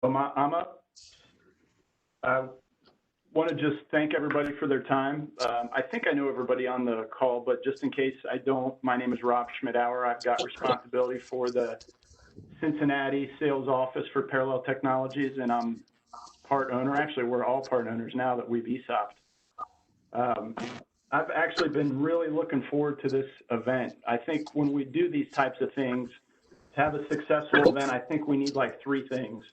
I'm up. I want to just thank everybody for their time. I think I know everybody on the call, but just in case I don't, my name is Rob Schmidauer. I've got responsibility for the Cincinnati sales office for Parallel Technologies, and I'm part owner. Actually, we're all part owners now that we've ESOPed. I've actually been really looking forward to this event. I think when we do these types of things, to have a successful event, I think we need like three things.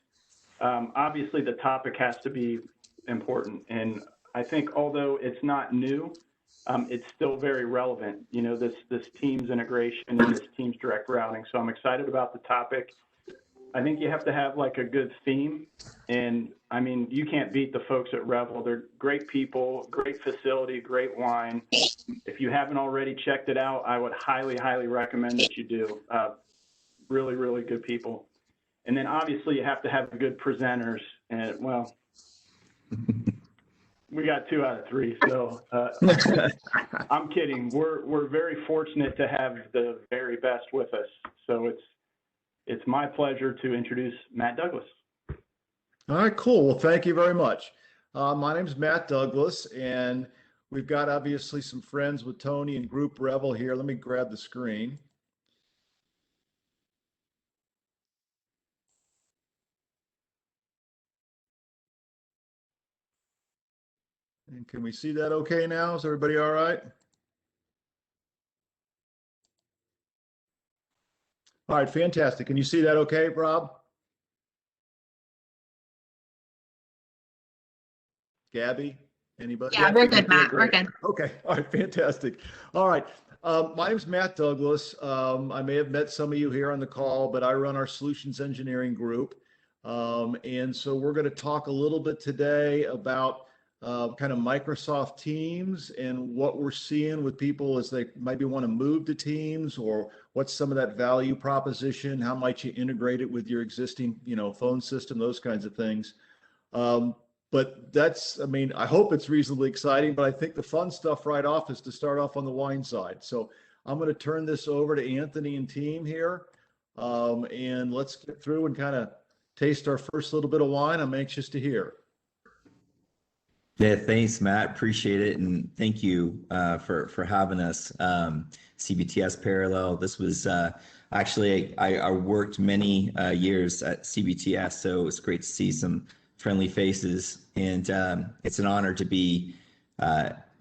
Obviously, the topic has to be important, and I think although it's not new, it's still very relevant. You know, this Teams integration and this Teams direct routing. So I'm excited about the topic. I think you have to have like a good theme, and I mean, you can't beat the folks at Revel. They're great people, great facility, great wine. If you haven't already checked it out, I would highly, highly recommend that you do. Really, really good people. And then obviously you have to have good presenters, and well, we got 2 out of 3. So I'm kidding. We're very fortunate to have the very best with us. So it's my pleasure to introduce Matt Douglas. All right, cool. Well, thank you very much. My name is Matt Douglas, and we've got obviously some friends with Tony and Group Revel here. Let me grab the screen. And can we see that okay now? Is everybody all right? All right, fantastic. Can you see that okay, Rob? Gabby? Anybody? Yeah, we're good, Matt. We're good. Okay. All right. Fantastic. All right. My name's Matt Douglas. I may have met some of you here on the call, but I run our solutions engineering group. And so we're going to talk a little bit today about kind of Microsoft Teams and what we're seeing with people as they maybe want to move to Teams, or what's some of that value proposition? How might you integrate it with your existing, phone system, those kinds of things. But that's, I mean, I hope it's reasonably exciting, but I think the fun stuff right off is to start off on the wine side. So I'm going to turn this over to Anthony and team here. And let's get through and kind of taste our first little bit of wine. I'm anxious to hear. Yeah, thanks, Matt. Appreciate it. And thank you for having us. CBTS Parallel. This was actually, I worked many years at CBTS, so it's great to see some friendly faces, and it's an honor to be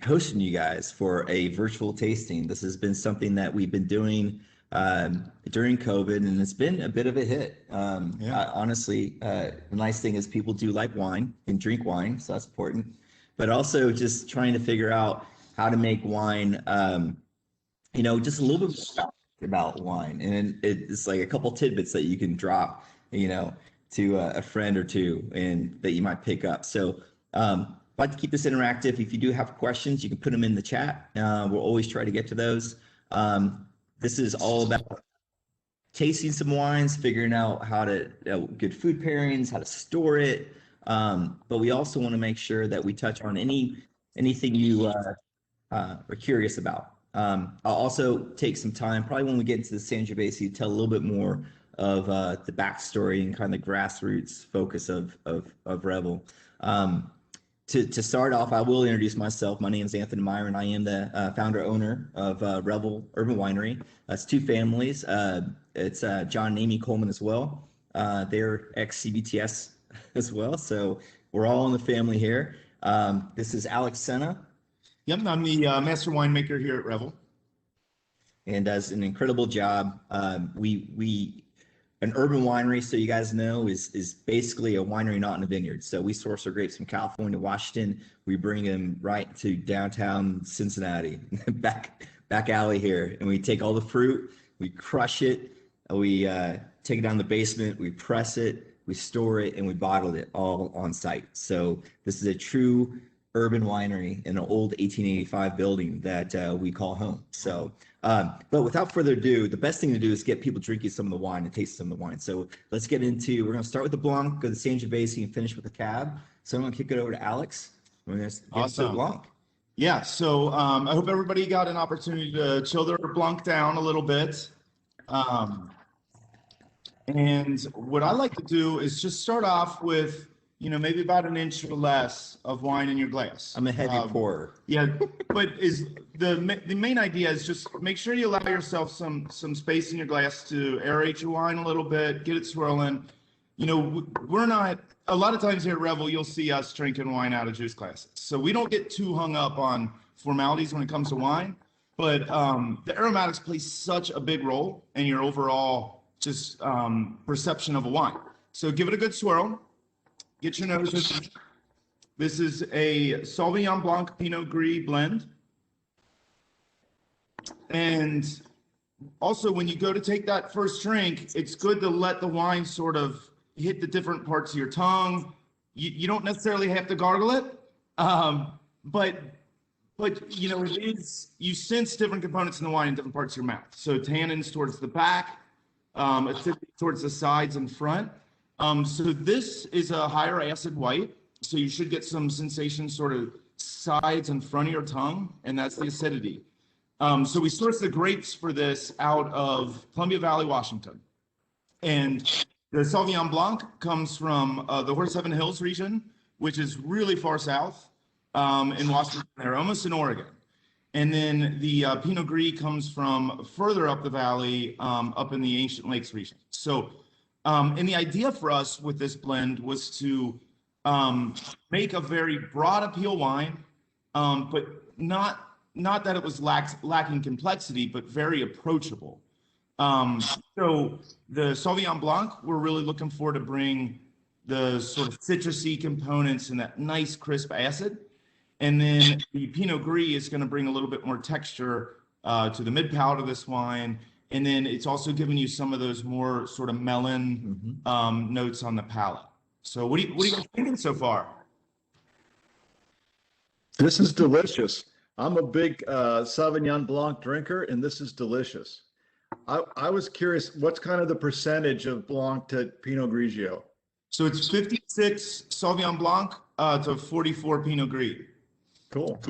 hosting you guys for a virtual tasting. This has been something that we've been doing during COVID, and it's been a bit of a hit. Honestly, the nice thing is people do like wine and drink wine, so that's important. But also just trying to figure out how to make wine, just a little bit about wine, and it's like a couple tidbits that you can drop, to a friend or two, and that you might pick up. So I'd like to keep this interactive. If you do have questions, you can put them in the chat. We'll always try to get to those. This is all about tasting some wines, figuring out how to good food pairings, how to store it. But we also want to make sure that we touch on anything you are curious about. I'll also take some time, probably when we get into the Sangiovese, tell a little bit more of the backstory and kind of the grassroots focus of Revel. To start off, I will introduce myself. My name is Anthony Meyer, and I am the founder owner of Revel Urban Winery. That's 2 families. It's John and Amy Coleman as well. They're ex-CBTS as well, so we're all in the family here. This is Alex Senna. Yep, I'm the master winemaker here at Revel. And does an incredible job. An urban winery, so you guys know, is basically a winery not in a vineyard. So we source our grapes from California, Washington. We bring them right to downtown Cincinnati, back alley here, and we take all the fruit, we crush it, we take it down the basement, we press it, we store it, and we bottle it all on site. So this is a true urban winery in an old 1885 building that we call home. So, but without further ado, the best thing to do is get people drinking some of the wine and taste some of the wine. So let's get into, we're going to start with the Blanc, go to the Sangiovese, and finish with the Cab. So I'm going to kick it over to Alex. We're going to get to the Blanc. Yeah, so I hope everybody got an opportunity to chill their Blanc down a little bit. And what I like to do is just start off with, maybe about an inch or less of wine in your glass. I'm a heavy pourer. Yeah, but the main idea is just make sure you allow yourself some space in your glass to aerate your wine a little bit, get it swirling. We're not, a lot of times here at Revel, you'll see us drinking wine out of juice glasses. So we don't get too hung up on formalities when it comes to wine, but the aromatics play such a big role in your overall just perception of a wine. So give it a good swirl. Get your nose. This is a Sauvignon Blanc Pinot Gris blend. And also, when you go to take that first drink, it's good to let the wine sort of hit the different parts of your tongue. You don't necessarily have to gargle it, but it is, you sense different components in the wine in different parts of your mouth. So tannins towards the back, acidity towards the sides and front. So this is a higher acid white. So you should get some sensation sort of sides and front of your tongue, and that's the acidity. So we source the grapes for this out of Columbia Valley, Washington. And the Sauvignon Blanc comes from the Horse Heaven Hills region, which is really far south in Washington. They're almost in Oregon. And then the Pinot Gris comes from further up the valley, up in the Ancient Lakes region. So, and the idea for us with this blend was to make a very broad appeal wine, but not that it was lacking complexity, but very approachable. So the Sauvignon Blanc, we're really looking for to bring the sort of citrusy components and that nice crisp acid. And then the Pinot Gris is going to bring a little bit more texture to the mid palate of this wine. And then it's also giving you some of those more sort of melon notes on the palate. So what are you guys thinking so far? This is delicious. I'm a big Sauvignon Blanc drinker, and this is delicious. I was curious, what's kind of the percentage of Blanc to Pinot Grigio? So it's 56 Sauvignon Blanc to 44 Pinot Gris. Cool.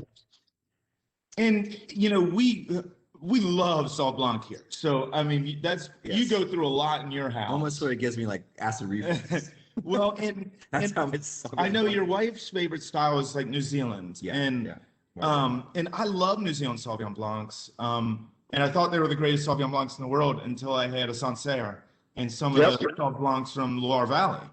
And we love Sauv Blanc here. So I mean, that's you go through a lot in your house. Almost sort of gives me like acid reflux. Well, and How it's I know your wife's favorite style is like New Zealand, and I love New Zealand Sauvignon Blancs. And I thought they were the greatest Sauvignon Blancs in the world until I had a Sancerre and some of the Sauvignon Blancs from Loire Valley.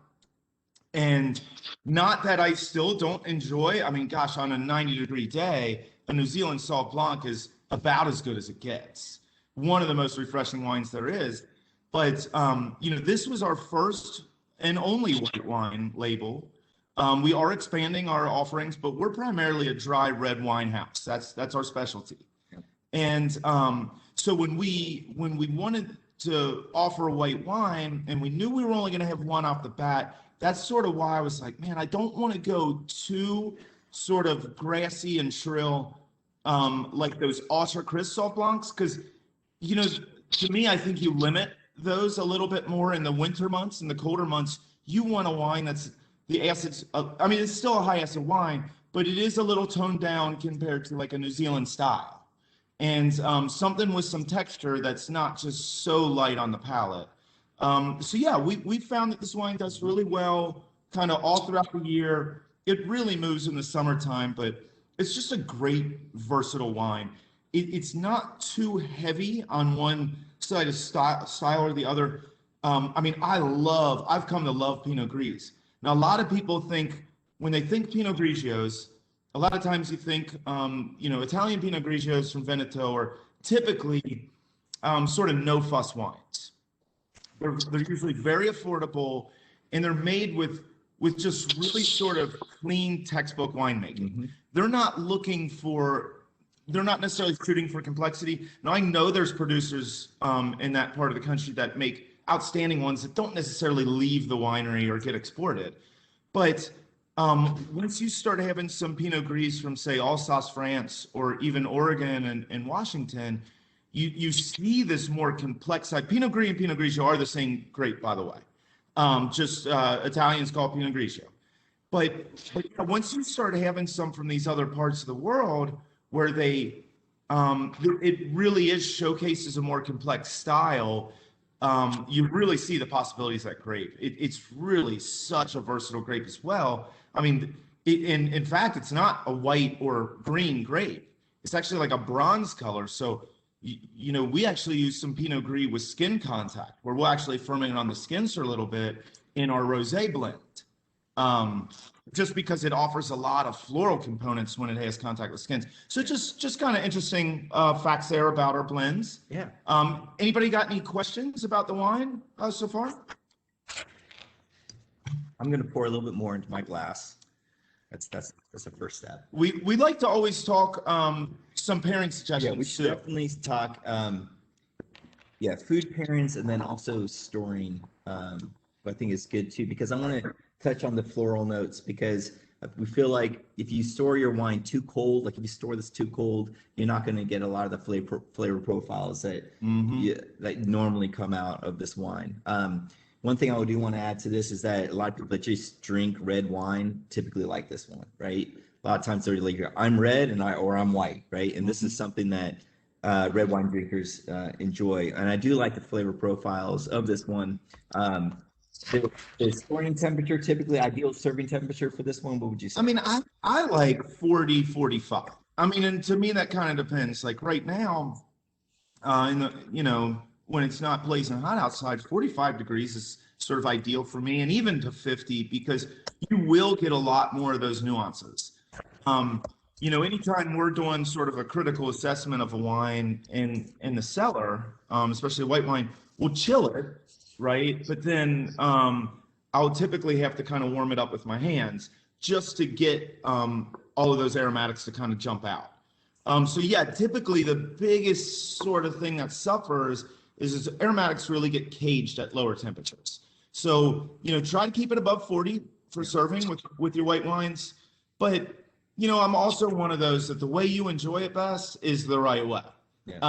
And not that I still don't enjoy, I mean, gosh, on a 90-degree day, a New Zealand Sauv Blanc is about as good as it gets. One of the most refreshing wines there is. But, this was our first and only white wine label. We are expanding our offerings, but we're primarily a dry red wine house. That's our specialty. And so when we wanted to offer a white wine and we knew we were only going to have one off the bat, that's sort of why I was like, man, I don't want to go too sort of grassy and shrill like those Ultra Crisp Sauv Blancs, because, to me, I think you limit those a little bit more in the winter months. In the colder months, you want a wine that's the acids. It's still a high acid wine, but it is a little toned down compared to like a New Zealand style. And something with some texture that's not just so light on the palate. We found that this wine does really well kind of all throughout the year. It really moves in the summertime, but it's just a great versatile wine. It's not too heavy on one side of style or the other. I've come to love Pinot Gris. Now, a lot of people think, when they think Pinot Grigios, a lot of times you think, Italian Pinot Grigios from Veneto are typically sort of no-fuss wines. They're usually very affordable, and they're made with just really sort of clean textbook winemaking. They're not necessarily shooting for complexity. Now, I know there's producers in that part of the country that make outstanding ones that don't necessarily leave the winery or get exported. But once you start having some Pinot Gris from, say, Alsace, France, or even Oregon and Washington, you see this more complex side. Pinot Gris and Pinot Grigio are the same grape, by the way. Italians call it Pinot Grigio. But once you start having some from these other parts of the world where it really is showcases a more complex style, you really see the possibilities of that grape. It's really such a versatile grape as well. I mean, in fact, it's not a white or green grape. It's actually like a bronze color. So, you know, we actually use some Pinot Gris with skin contact, where we'll actually ferment it on the skins for a little bit in our rosé blend. Just because it offers a lot of floral components when it has contact with skins. So just kind of interesting facts there about our blends. Yeah. Anybody got any questions about the wine so far? I'm going to pour a little bit more into my glass. That's the first step. We like to always talk some pairing suggestions. Yeah, we should definitely talk. Food pairings, and then also storing. I think is good too, because I want to touch on the floral notes, because we feel like if you store your wine too cold, like if you store this too cold, you're not going to get a lot of the flavor profiles that that normally come out of this wine. One thing I do want to add to this is that a lot of people that just drink red wine typically like this one, right? A lot of times they're like, I'm red or I'm white, right? And this is something that red wine drinkers enjoy. And I do like the flavor profiles of this one. The storing temperature, typically ideal serving temperature for this one, what would you say? I mean, I like 40, 45. I mean, and to me, that kind of depends. Like right now, when it's not blazing hot outside, 45 degrees is sort of ideal for me, and even to 50, because you will get a lot more of those nuances. Anytime we're doing sort of a critical assessment of a wine in the cellar, especially white wine, we'll chill it, right? But then I'll typically have to kind of warm it up with my hands just to get all of those aromatics to kind of jump out. Typically the biggest sort of thing that suffers is aromatics really get caged at lower temperatures. So, try to keep it above 40 for serving with your white wines. But, I'm also one of those that the way you enjoy it best is the right way. Yeah.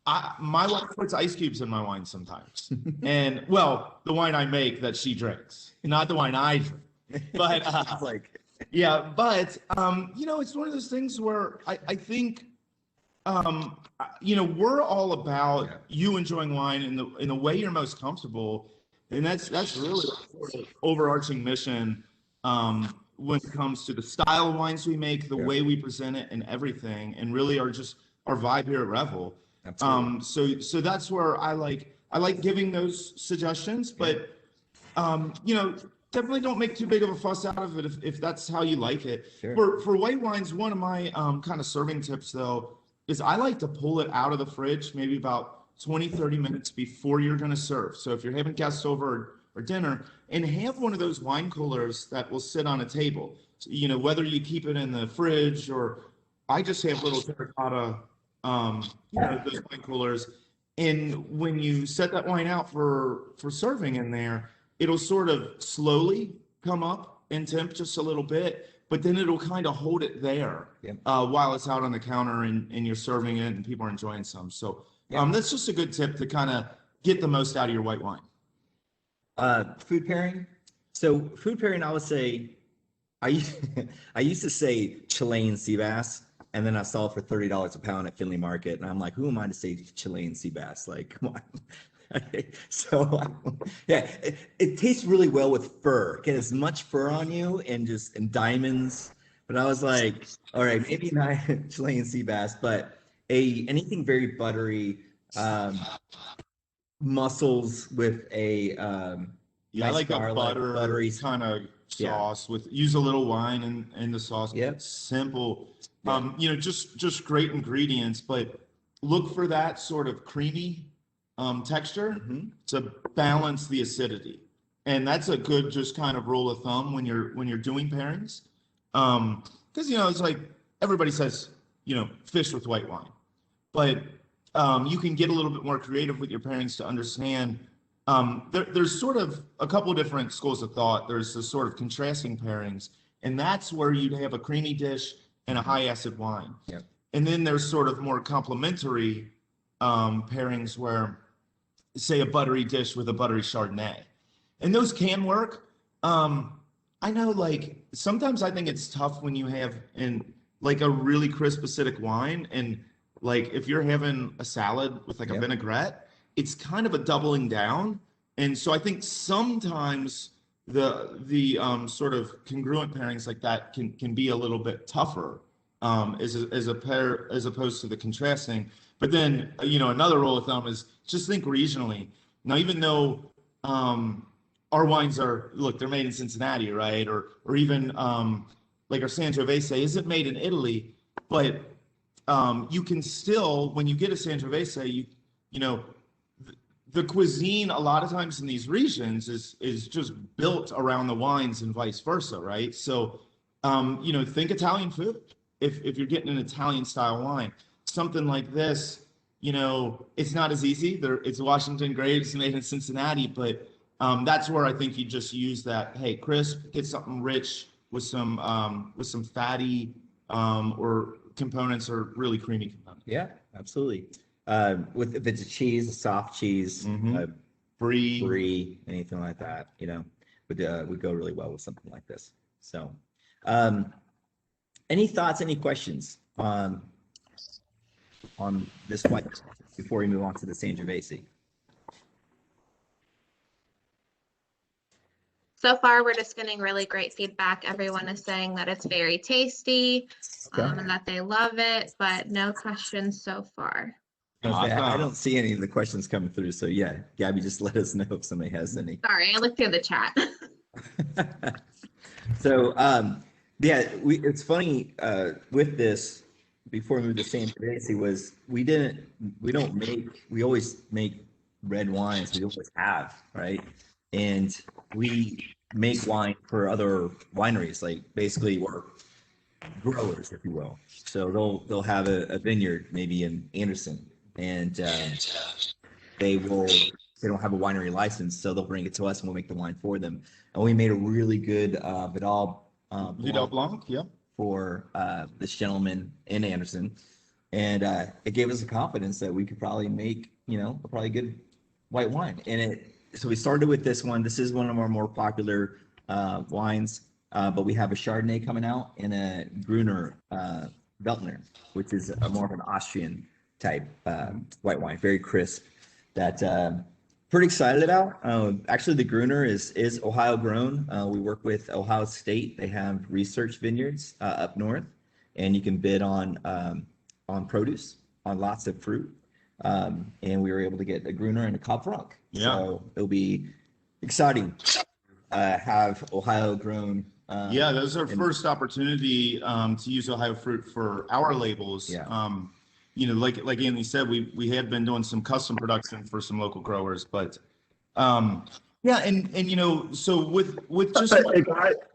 My wife puts ice cubes in my wine sometimes. And, well, the wine I make that she drinks, not the wine I drink. But, it's one of those things where I think, we're all about you enjoying wine in the way you're most comfortable, and that's really the overarching mission when it comes to the style of wines we make, the way we present it, and everything, and really our vibe here at Revel. So that's where I like giving those suggestions, but definitely don't make too big of a fuss out of it if that's how you like it. Sure. For white wines, one of my kind of serving tips though is I like to pull it out of the fridge maybe about 20-30 minutes before you're going to serve. So if you're having guests over or dinner, and have one of those wine coolers that will sit on a table. So, whether you keep it in the fridge or I just have little terracotta, those wine coolers. And when you set that wine out for serving in there, it'll sort of slowly come up in temp just a little bit, but then it'll kind of hold it there while it's out on the counter and you're serving it and people are enjoying some. So that's just a good tip to kind of get the most out of your white wine. Food pairing. So food pairing, I would say, I used to say Chilean sea bass, and then I saw it for $30 a pound at Finley Market, and I'm like, who am I to say Chilean sea bass? Like, come on. So it tastes really well with fur. Get as much fur on you and diamonds. But I was like, all right, maybe not Chilean sea bass, but anything very buttery. Mussels with a I nice like garlic, a buttery kind of sauce use a little wine in the sauce. It's simple. Just great ingredients, but look for that sort of creamy texture to balance the acidity. And that's a good just kind of rule of thumb when you're doing pairings. Because it's like everybody says, fish with white wine. But you can get a little bit more creative with your pairings to understand. There's sort of a couple different schools of thought. There's the sort of contrasting pairings, and that's where you'd have a creamy dish and a high acid wine. And then there's sort of more complementary pairings where, say, a buttery dish with a buttery Chardonnay. And those can work. I know, like, sometimes I think it's tough when you have a really crisp acidic wine, and like if you're having a salad with like a vinaigrette it's kind of a doubling down. And so I think sometimes the sort of congruent pairings like that can be a little bit tougher as a pair, as opposed to the contrasting. But then, another rule of thumb is just think regionally. Now, even though our wines they're made in Cincinnati, right? Or even like our Sangiovese isn't made in Italy, but you can still, when you get a Sangiovese, the cuisine a lot of times in these regions is just built around the wines and vice versa, right? So, think Italian food. If you're getting an Italian style wine, something like this, it's not as easy. It's Washington grapes made in Cincinnati, but that's where I think you just use that. Hey, crisp, get something rich with some fatty or components or really creamy components. Yeah, absolutely. If it's a cheese, a soft cheese, brie, anything like that, would go really well with something like this. So, any thoughts, any questions on this white before we move on to the Sangiovese? So far, we're just getting really great feedback. Everyone is saying that it's very tasty and that they love it, but no questions so far. I don't see any of the questions coming through. So yeah, Gabby, just let us know if somebody has any. Sorry, I looked through the chat. So yeah, it's funny with this, before we moved to Sangiovese, was we always make red wines. We always have, right? And we make wine for other wineries, like basically we're growers, if you will. So they'll have a vineyard maybe in Anderson, and they don't have a winery license, so they'll bring it to us and we'll make the wine for them. And we made a really good Vidal Blanc, yeah, for this gentleman in Anderson, and it gave us the confidence that we could probably make a probably good white wine. And so we started with this one. This is one of our more popular wines, but we have a Chardonnay coming out and a Gruner Veltliner, which is more of an Austrian type white wine, very crisp. That pretty excited about. Actually, the Gruner is Ohio grown. We work with Ohio State. They have research vineyards up north, and you can bid on produce, on lots of fruit. And we were able to get a Gruner and a Cab Franc. Yeah. So it'll be exciting have Ohio grown. Yeah, that was our first opportunity to use Ohio fruit for our labels. Yeah. Like Anthony said, we had been doing some custom production for some local growers, but yeah, and so with just hey,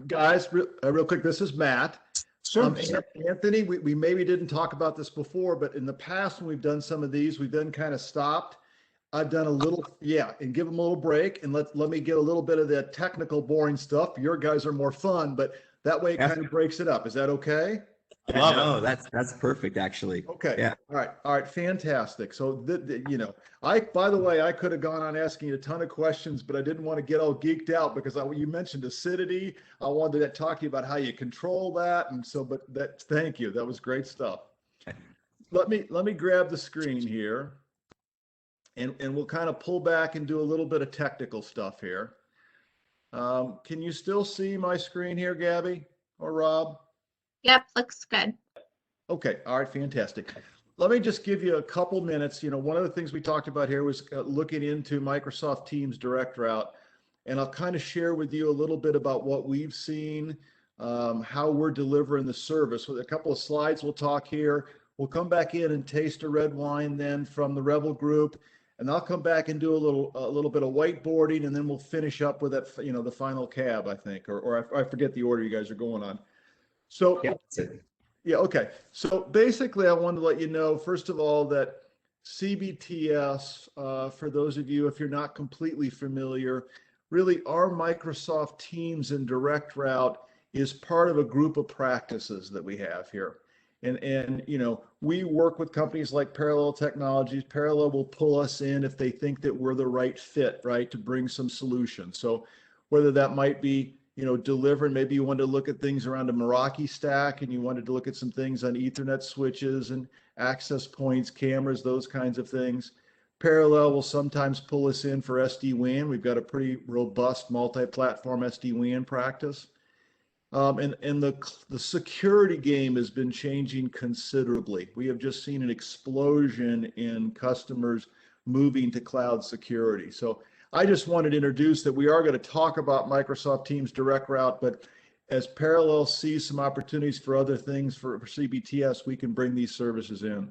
guys, real quick, this is Matt. Sure. Anthony, we maybe didn't talk about this before, but in the past when we've done some of these, we've then kind of stopped. I've done a little, and give them a little break, and let me get a little bit of that technical, boring stuff. Your guys are more fun, but that way it kind of breaks it up. Is that okay? No, that's perfect, actually. Okay. Yeah. All right. Fantastic. So, by the way, I could have gone on asking you a ton of questions, but I didn't want to get all geeked out because you mentioned acidity. I wanted to talk to you about how you control that. And so, thank you. That was great stuff. Let me grab the screen here and we'll kind of pull back and do a little bit of technical stuff here. Can you still see my screen here, Gabby or Rob? Yep, looks good. Okay, all right, fantastic. Let me just give you a couple minutes. One of the things we talked about here was looking into Microsoft Teams Direct Route, and I'll kind of share with you a little bit about what we've seen, how we're delivering the service. With a couple of slides we'll talk here. We'll come back in and taste a red wine then from the Revel group, and I'll come back and do a little bit of whiteboarding, and then we'll finish up with that, the final cab, I think, or I forget the order you guys are going on. So, okay. So basically, I wanted to let you know, first of all, that CBTS, for those of you, if you're not completely familiar, really our Microsoft Teams and Direct Route is part of a group of practices that we have here. And we work with companies like Parallel Technologies. Parallel will pull us in if they think that we're the right fit, right, to bring some solutions. So whether that might be delivering, maybe you wanted to look at things around a Meraki stack and you wanted to look at some things on Ethernet switches and access points, cameras, those kinds of things. Parallel will sometimes pull us in for SD-WAN. We've got a pretty robust multi-platform SD-WAN practice. And the security game has been changing considerably. We have just seen an explosion in customers moving to cloud security. So I just wanted to introduce that we are going to talk about Microsoft Teams Direct Route, but as Parallel sees some opportunities for other things for CBTS, we can bring these services in.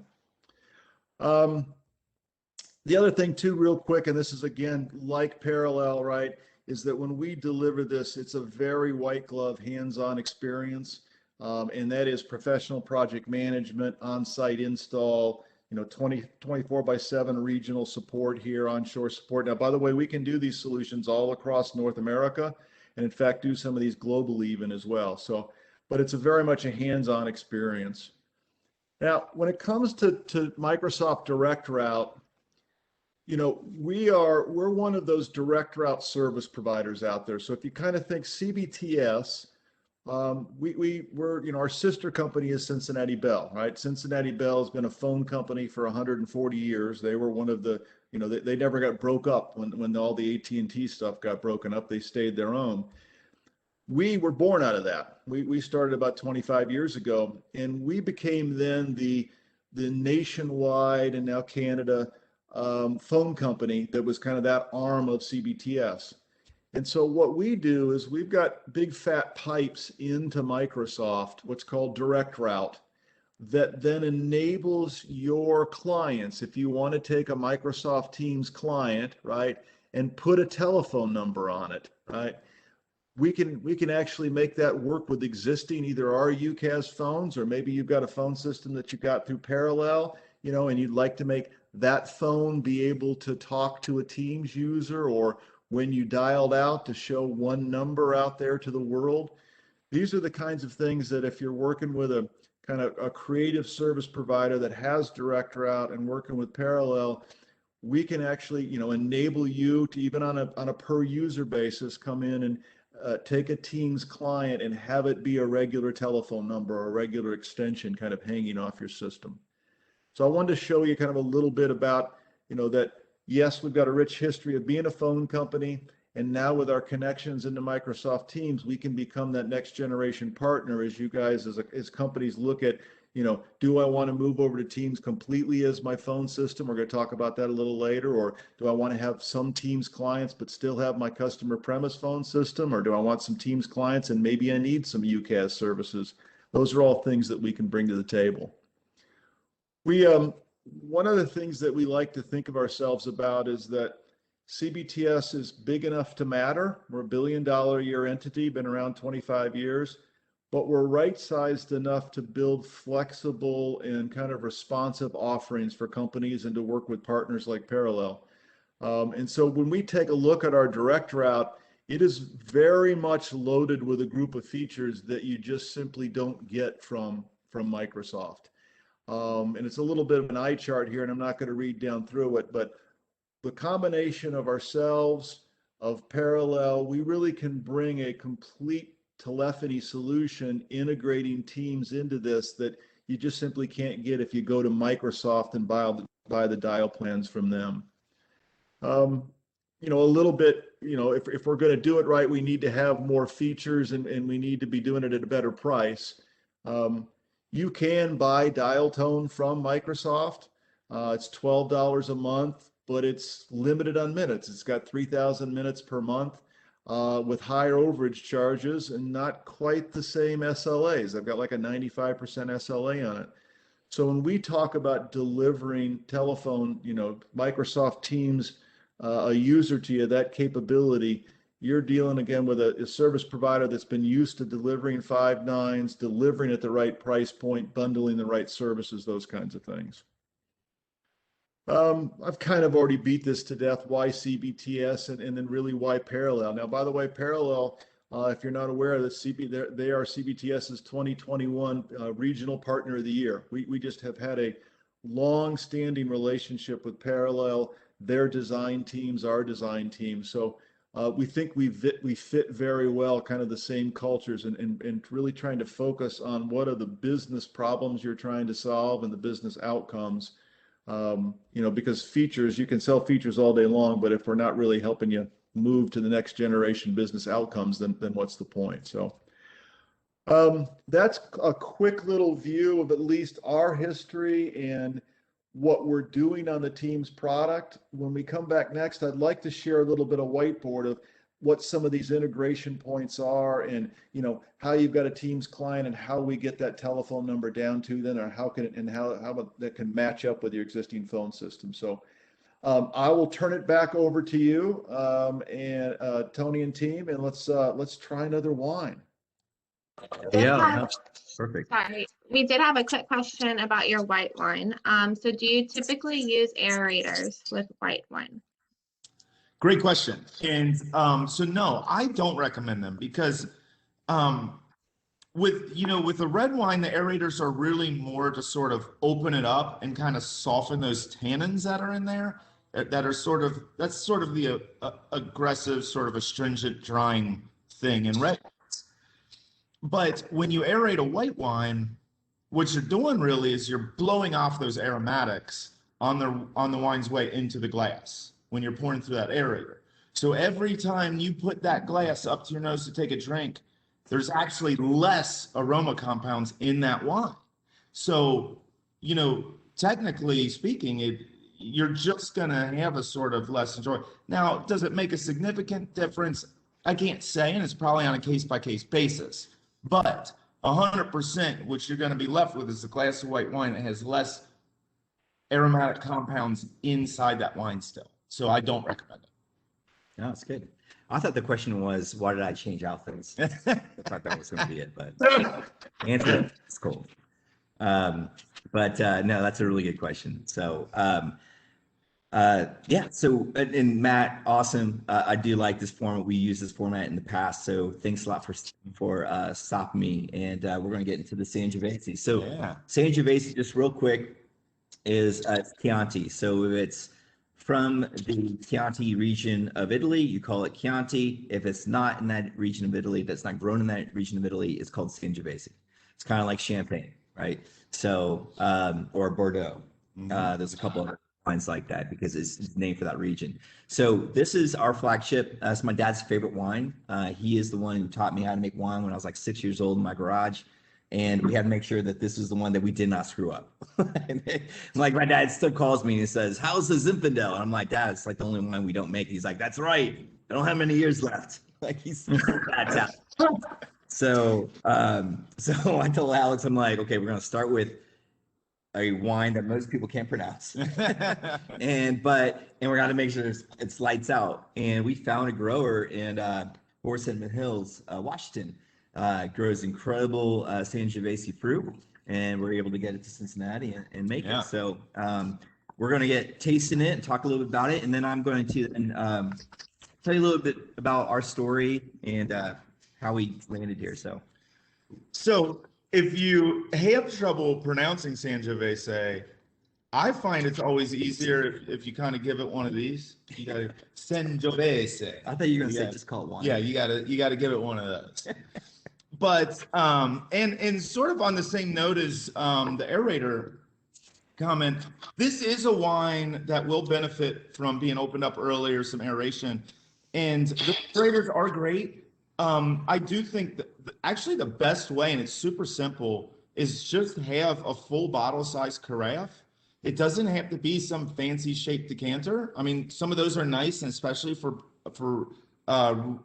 The other thing too, real quick, and this is again like Parallel, right, is that when we deliver this, it's a very white glove, hands-on experience, and that is professional project management, on-site install, 24/7 regional support here, onshore support. Now, by the way, we can do these solutions all across North America, and in fact, do some of these globally even as well. So, but it's very much a hands-on experience. Now, when it comes to Microsoft Direct Route, we're one of those direct route service providers out there. So if you kind of think CBTS, we're our sister company is Cincinnati Bell, right? Cincinnati Bell has been a phone company for 140 years. They were one of the, they never got broke up when all the AT&T stuff got broken up. They stayed their own. We were born out of that. We started about 25 years ago, and we became then the nationwide and now Canada phone company that was kind of that arm of CBTS. And so what we do is we've got big fat pipes into Microsoft, what's called Direct Route, that then enables your clients, if you want to take a Microsoft Teams client, right, and put a telephone number on it, right, we can actually make that work with existing either our UCaaS phones, or maybe you've got a phone system that you got through Parallel, and you'd like to make that phone be able to talk to a Teams user, or when you dialed out to show one number out there to the world. These are the kinds of things that if you're working with a kind of a creative service provider that has Direct Route and working with Parallel, we can actually, enable you to, even on a per user basis, come in and take a Teams client and have it be a regular telephone number or a regular extension kind of hanging off your system. So I wanted to show you kind of a little bit about, that yes, we've got a rich history of being a phone company, and now with our connections into Microsoft Teams, we can become that next generation partner as you guys, as companies look at, do I want to move over to Teams completely as my phone system? We're going to talk about that a little later. Or do I want to have some Teams clients but still have my customer premise phone system? Or do I want some Teams clients and maybe I need some UCaaS services? Those are all things that we can bring to the table. One of the things that we like to think of ourselves about is that CBTS is big enough to matter. We're $1 billion a year entity, been around 25 years, but we're right-sized enough to build flexible and kind of responsive offerings for companies and to work with partners like Parallel. And so when we take a look at our Direct Route, it is very much loaded with a group of features that you just simply don't get from Microsoft. And it's a little bit of an eye chart here, and I'm not going to read down through it, but the combination of ourselves, of Parallel, we really can bring a complete telephony solution integrating Teams into this that you just simply can't get if you go to Microsoft and buy the dial plans from them. A little bit, if we're going to do it right, we need to have more features and we need to be doing it at a better price. You can buy dial tone from Microsoft. It's $12 a month, but it's limited on minutes. It's got 3,000 minutes per month with higher overage charges and not quite the same SLAs. I've got like a 95% SLA on it. So when we talk about delivering telephone, Microsoft Teams, a user to you, that capability, you're dealing again with a service provider that's been used to delivering 5 nines, delivering at the right price point, bundling the right services, those kinds of things. I've kind of already beat this to death, why CBTS and then really why Parallel. Now, by the way, Parallel, if you're not aware of this, they are CBTS's 2021 Regional Partner of the Year. We just have had a long-standing relationship with Parallel, their design teams, our design team. So we think we fit very well, kind of the same cultures, and really trying to focus on what are the business problems you're trying to solve and the business outcomes because features, you can sell features all day long, but if we're not really helping you move to the next generation business outcomes, then what's the point? So that's a quick little view of at least our history and what we're doing on the team's product. When we come back next, I'd like to share a little bit of whiteboard of what some of these integration points are, and how you've got a Teams client and how we get that telephone number down to them, or how that can match up with your existing phone system. So I will turn it back over to you, and Tony and team, and let's try another wine. Yeah, perfect. Sorry, we did have a quick question about your white wine. So do you typically use aerators with white wine? Great question. And so no, I don't recommend them, because with the red wine, the aerators are really more to sort of open it up and kind of soften those tannins that are in there, that's sort of the aggressive, sort of astringent drying thing in red. But when you aerate a white wine, what you're doing really is you're blowing off those aromatics on the wine's way into the glass when you're pouring through that aerator. So every time you put that glass up to your nose to take a drink, there's actually less aroma compounds in that wine. So, technically speaking, you're just going to have a sort of less enjoy. Now, does it make a significant difference? I can't say, and it's probably on a case-by-case basis. But 100%, what you're going to be left with is a glass of white wine that has less aromatic compounds inside that wine still. So I don't recommend it. No, it's good. I thought the question was, why did I change out things? I thought that was going to be it, but answer is cool. No, that's a really good question. So, So, and Matt, awesome. I do like this format. We used this format in the past, so thanks a lot for stopping me. And we're going to get into the Sangiovese. So, Sangiovese, just real quick, is Chianti. So if it's from the Chianti region of Italy, you call it Chianti. If it's not in that region of Italy, that's not grown in that region of Italy, it's called Sangiovese. It's kind of like Champagne, right? So, or Bordeaux. There's a couple of wines like that because it's named for that region. So this is our flagship. It's my dad's favorite wine. He is the one who taught me how to make wine when I was like 6 years old in my garage. And we had to make sure that this is the one that we did not screw up. Like my dad still calls me and he says, "How's the Zinfandel?" And I'm like, "Dad, it's like the only wine we don't make." He's like, "That's right. I don't have many years left." Like he's that's out. So I told Alex, I'm like, "Okay, we're gonna start with a wine that most people can't pronounce, and we're gonna make sure it's lights out." And we found a grower in Forest Edmond Hills, Washington. Grows incredible Sangiovese fruit, and we're able to get it to Cincinnati and make it. So we're going to get tasting it and talk a little bit about it, and then I'm going to tell you a little bit about our story and how we landed here. So if you have trouble pronouncing Sangiovese, I find it's always easier if you kind of give it one of these. You got to Sangiovese. I thought you were going to say just call it wine. Yeah, you got to give it one of those. But and sort of on the same note as the aerator comment, this is a wine that will benefit from being opened up earlier, some aeration, and the aerators are great. I do think that actually the best way, and it's super simple, is just have a full bottle size carafe. It doesn't have to be some fancy shaped decanter. I mean, some of those are nice, and especially for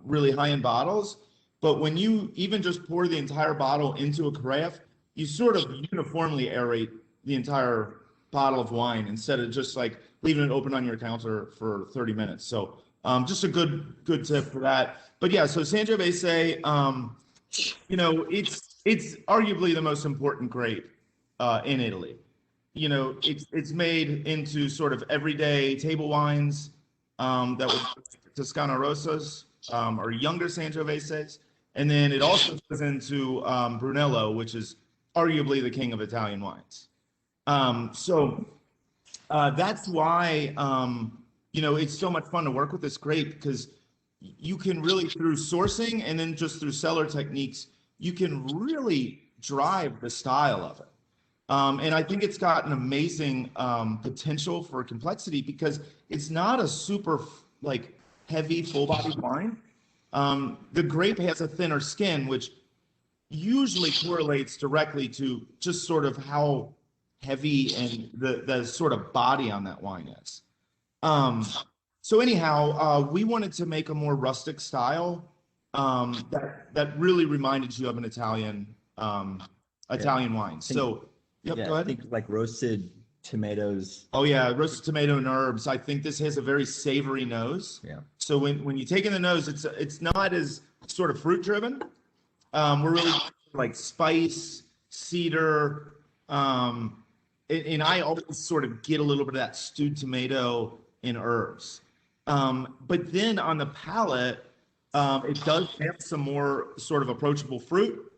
really high end bottles. But when you even just pour the entire bottle into a carafe, you sort of uniformly aerate the entire bottle of wine instead of just like leaving it open on your counter for 30 minutes. So just a good tip for that. But yeah, so Sangiovese, it's arguably the most important grape in Italy. It's made into sort of everyday table wines that would Toscana Rosas or younger Sangioveses. And then it also goes into Brunello, which is arguably the king of Italian wines. So that's why, it's so much fun to work with this grape, because you can really, through sourcing and then just through cellar techniques, you can really drive the style of it. And I think it's got an amazing potential for complexity because it's not a super like heavy full body wine. The grape has a thinner skin, which usually correlates directly to just sort of how heavy and the sort of body on that wine is. So anyhow, we wanted to make a more rustic style that really reminded you of an Italian wine. So, yep, go ahead. I think like roasted tomatoes. Oh yeah, roasted tomato and herbs. I think this has a very savory nose. Yeah. So when you take in the nose, it's not as sort of fruit driven. We're really like spice, cedar, and I always sort of get a little bit of that stewed tomato and herbs. But then on the palate, it does have some more sort of approachable fruit.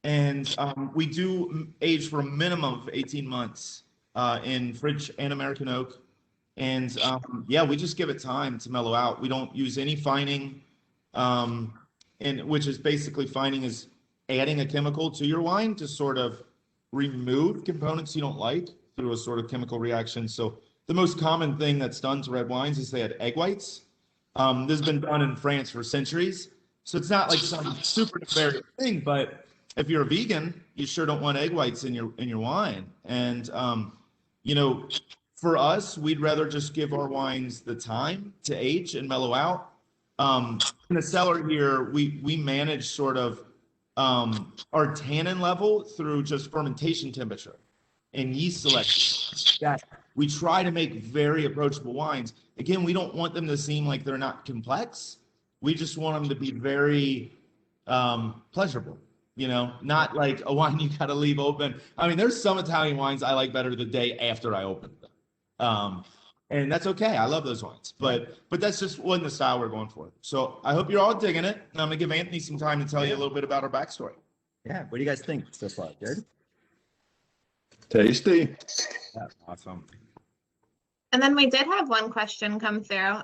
And we do age for a minimum of 18 months in French and American oak. And yeah, we just give it time to mellow out. We don't use any fining, and which is basically fining is adding a chemical to your wine to sort of remove components you don't like through a sort of chemical reaction. So the most common thing that's done to red wines is they add egg whites. This has been done in France for centuries. So it's not like some super nefarious thing, but if you're a vegan, you sure don't want egg whites in your wine. And you know, for us, we'd rather just give our wines the time to age and mellow out. In the cellar here, we manage sort of our tannin level through just fermentation temperature and yeast selection. That we try to make very approachable wines. Again, we don't want them to seem like they're not complex. We just want them to be very pleasurable, you know, not like a wine you got to leave open. I mean, there's some Italian wines I like better the day after I open them. And that's okay. I love those wines, but that's just wasn't the style we're going for. So I hope you're all digging it. And I'm gonna give Anthony some time to tell you a little bit about our backstory. Yeah. What do you guys think so far, Jared? Tasty. Yeah, awesome. And then we did have one question come through.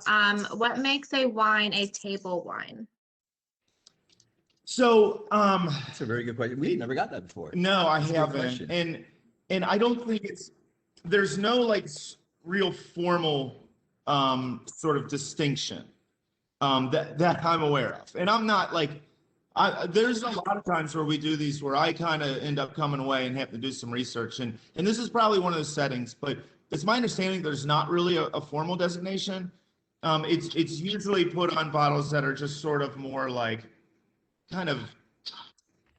What makes a wine a table wine? So That's a very good question. We never got that before. no, I That's a good haven't. question. And I don't think there's no like real formal sort of distinction that I'm aware of. And I'm not like there's a lot of times where we do these where I kind of end up coming away and have to do some research. And this is probably one of those settings, but it's my understanding there's not really a formal designation. It's usually put on bottles that are just sort of more like kind of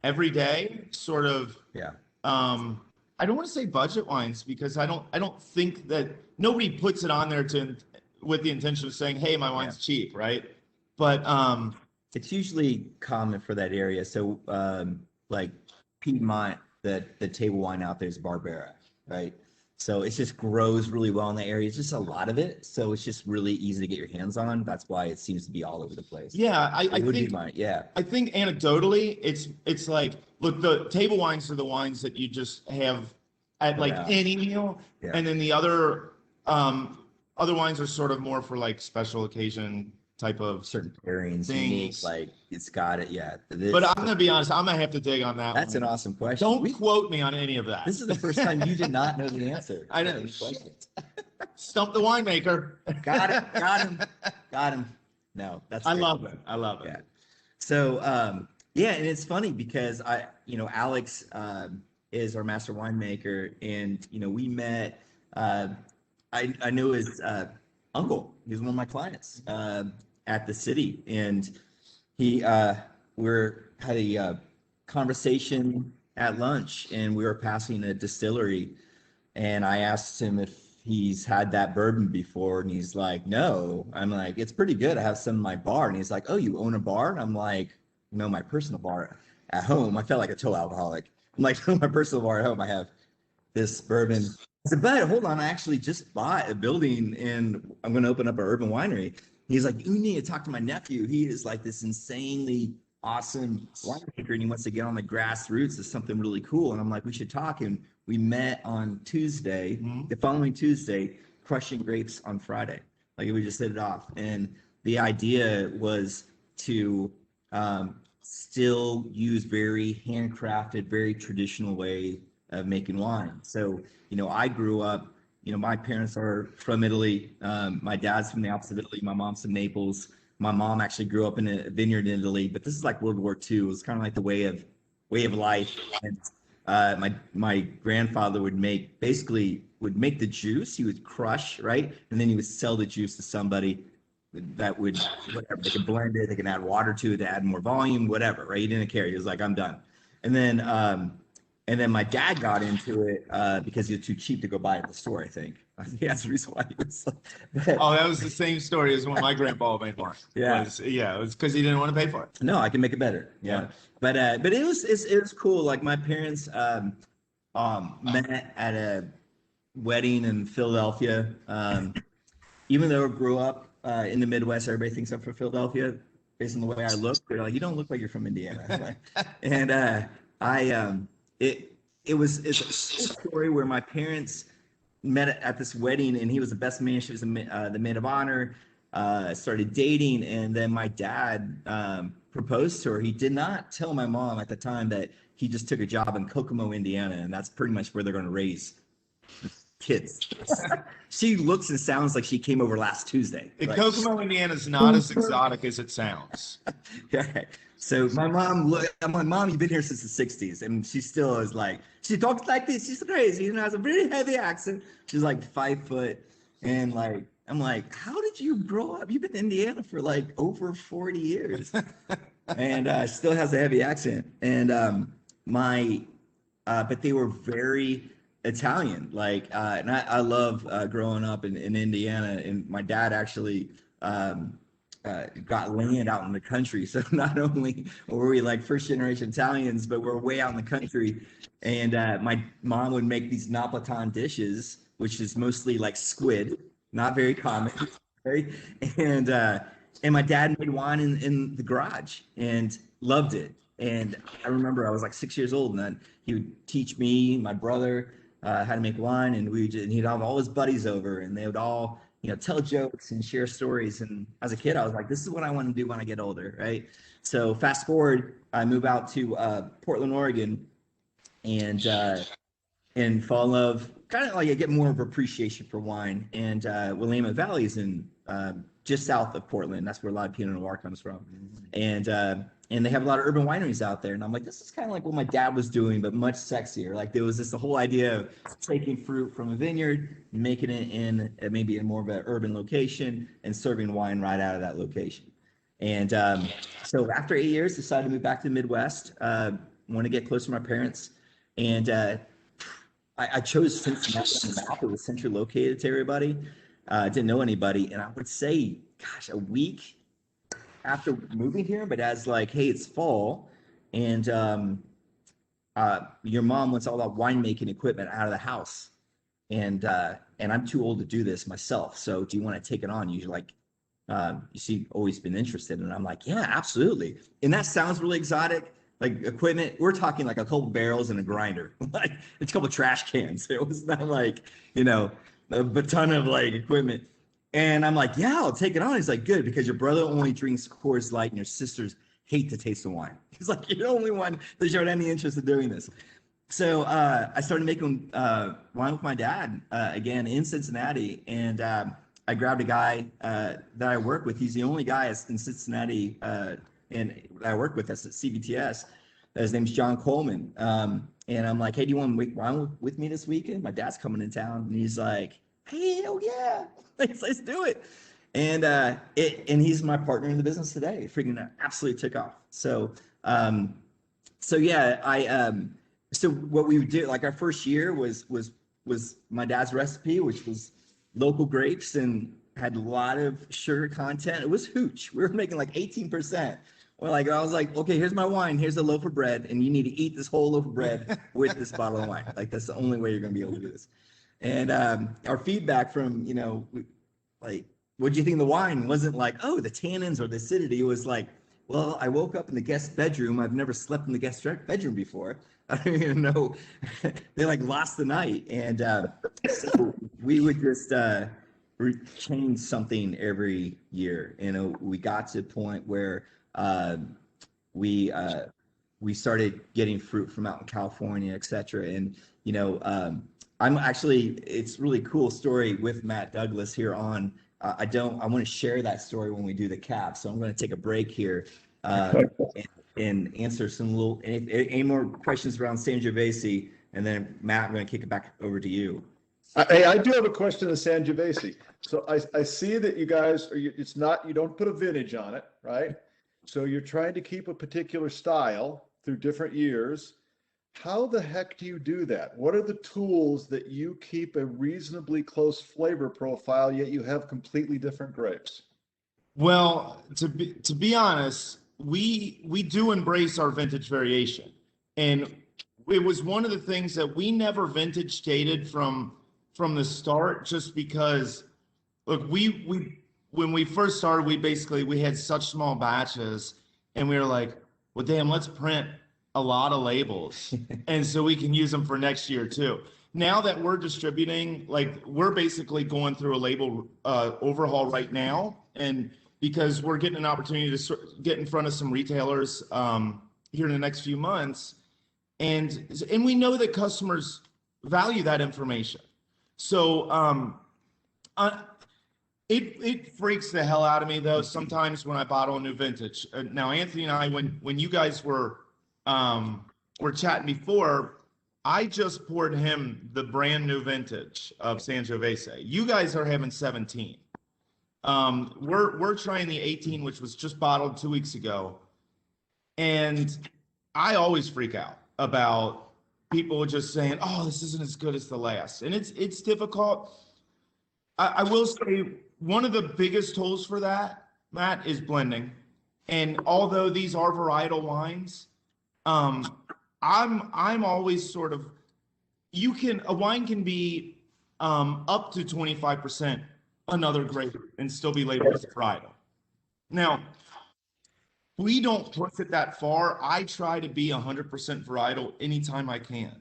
everyday sort of. Yeah. I don't want to say budget wines because I don't think that nobody puts it on there with the intention of saying, hey, my wine's cheap, right? But it's usually common for that area. So like Piedmont, the table wine out there is Barbera, right? So it just grows really well in the area. It's just a lot of it. So it's just really easy to get your hands on. That's why it seems to be all over the place. Yeah, I would think Piedmont, yeah. I think anecdotally, it's like, look, the table wines are the wines that you just have at like any meal, and then the other wines are sort of more for like special occasion type of certain pairings, things. unique, like it's got it, yeah. But I'm gonna be honest, I'm gonna have to dig on that. That's an awesome question. Don't quote me on any of that. This is the first time you did not know the answer. I know. These questions. Stump the winemaker. Got it. Got him. No, that's. I great. love it. I love it. Yeah. So yeah, and it's funny because Alex is our master winemaker, and we met. I knew his uncle. He was one of my clients at the city, and he had a conversation at lunch, and we were passing a distillery, and I asked him if he's had that bourbon before, and he's like, no. I'm like, it's pretty good. I have some in my bar. And he's like, oh, you own a bar? And I'm like, no, my personal bar at home. I felt like a total alcoholic. I'm like, no, my personal bar at home, I have this bourbon. I said, but hold on, I actually just bought a building and I'm going to open up an urban winery. He's like, you need to talk to my nephew. He is like this insanely awesome winemaker, and he wants to get on the grassroots of something really cool. And I'm like, we should talk. And we met on Tuesday, the following Tuesday, crushing grapes on Friday. Like we just hit it off. And the idea was to still use very handcrafted, very traditional way of making wine. So, I grew up, my parents are from Italy. My dad's from the Alps of Italy. My mom's from Naples. My mom actually grew up in a vineyard in Italy, but this is like World War II. It was kind of like the way of life. And my grandfather would make the juice. He would crush, right, and then he would sell the juice to somebody that would, whatever, they could blend it, they can add water to it to add more volume, whatever, right? He didn't care. He was like, I'm done. And then my dad got into it because he was too cheap to go buy it at the store, I think. I think that's the reason why he was like, oh, that was the same story as when my grandpa made wine. Yeah. It was because he didn't want to pay for it. No, I can make it better. Yeah. But it was cool. Like my parents met at a wedding in Philadelphia. Even though I grew up in the Midwest, everybody thinks I'm from Philadelphia based on the way I look. They're like, you don't look like you're from Indiana. And it's a story where my parents met at this wedding, and he was the best man. She was the maid of honor. Started dating, and then my dad proposed to her. He did not tell my mom at the time that he just took a job in Kokomo, Indiana, and that's pretty much where they're going to raise kids. She looks and sounds like she came over last Tuesday. Kokomo, Indiana is not as exotic as it sounds. Okay. So my mom, you've been here since the 60s, and she still is like, she talks like this. She's crazy. Has a very heavy accent. She's like 5 foot, and like, I'm like, how did you grow up? You've been in Indiana for like over 40 years, and still has a heavy accent. And but they were very Italian. Like, and I love growing up in Indiana. And my dad actually got land out in the country. So not only were we like first generation Italians, but we're way out in the country. And my mom would make these Napolitan dishes, which is mostly like squid. Not very common, right? And my dad made wine in the garage and loved it. And I remember I was like 6 years old, and then he would teach me, my brother, how to make wine, and he'd have all his buddies over, and they would all, tell jokes and share stories. And as a kid, I was like, this is what I want to do when I get older, right? So fast forward, I move out to Portland, Oregon, and fall in love. Kind of like I get more of appreciation for wine. And Willamette Valley is in just south of Portland. That's where a lot of Pinot Noir comes from. And they have a lot of urban wineries out there. And I'm like, this is kind of like what my dad was doing, but much sexier. Like there was the whole idea of taking fruit from a vineyard, making it in maybe in more of an urban location, and serving wine right out of that location. And so after 8 years, decided to move back to the Midwest. Want to get closer to my parents. And I chose Cincinnati on the map. It was centrally located to everybody. Didn't know anybody. And I would say, gosh, a week after moving here, but as like, hey, it's fall, and your mom wants all that winemaking equipment out of the house. And I'm too old to do this myself. So do you want to take it on? You're like, always been interested. And I'm like, yeah, absolutely. And that sounds really exotic. Like equipment, we're talking like a couple barrels and a grinder, like it's a couple trash cans. It was not like, a ton of like equipment. And I'm like, yeah, I'll take it on. He's like, good, because your brother only drinks Coors Light and your sisters hate the taste of wine. He's like, you're the only one that showed any interest in doing this. So I started making wine with my dad again in Cincinnati. And I grabbed a guy that I work with. He's the only guy in Cincinnati and I work with us at CBTS. His name's John Coleman. And I'm like, hey, do you want to make wine with me this weekend? My dad's coming in town. And he's like, hey, hell yeah, let's do it. And he's my partner in the business today. Freaking absolutely took off. So yeah, so what we would do, like our first year was my dad's recipe, which was local grapes and had a lot of sugar content. It was hooch. We were making like 18%. Well, like I was like, okay, here's my wine, here's a loaf of bread, and you need to eat this whole loaf of bread with this bottle of wine. Like that's the only way you're gonna be able to do this. And our feedback from, like, what do you think of the wine? Wasn't like, oh, the tannins or the acidity. It was like, well, I woke up in the guest bedroom. I've never slept in the guest bedroom before. I don't even know. They like lost the night. And so we would just change something every year. We got to a point where we we started getting fruit from out in California, et cetera. And, you know, I'm actually, it's really cool story with Matt Douglas here on. I want to share that story when we do the cap. So I'm going to take a break here and answer some any more questions around Sangiovese. And then Matt, I'm going to kick it back over to you. I do have a question of Sangiovese. So I see that you guys it's not, you don't put a vintage on it, right? So you're trying to keep a particular style through different years. How the heck do you do that? What are the tools that you keep a reasonably close flavor profile, yet you have completely different grapes? Well, to be honest, we do embrace our vintage variation. And it was one of the things that we never vintage dated from the start, just because, look, when we first started, we had such small batches, and we were like, well, damn, let's print a lot of labels and so we can use them for next year too. Now that we're distributing, like, we're basically going through a label overhaul right now, and because we're getting an opportunity to get in front of some retailers here in the next few months, and we know that customers value that information. So it freaks the hell out of me though sometimes when I bottle a new vintage. Now Anthony and I, when you guys were chatting before, I just poured him the brand new vintage of Sangiovese. You guys are having 17. We're trying the 18, which was just bottled 2 weeks ago, and I always freak out about people just saying, "Oh, this isn't as good as the last," and it's difficult. I will say one of the biggest tools for that, Matt, is blending. And although these are varietal wines, I'm always sort of, a wine can be up to 25% another grape and still be labeled as varietal. Now, we don't push it that far. I try to be 100% varietal anytime I can.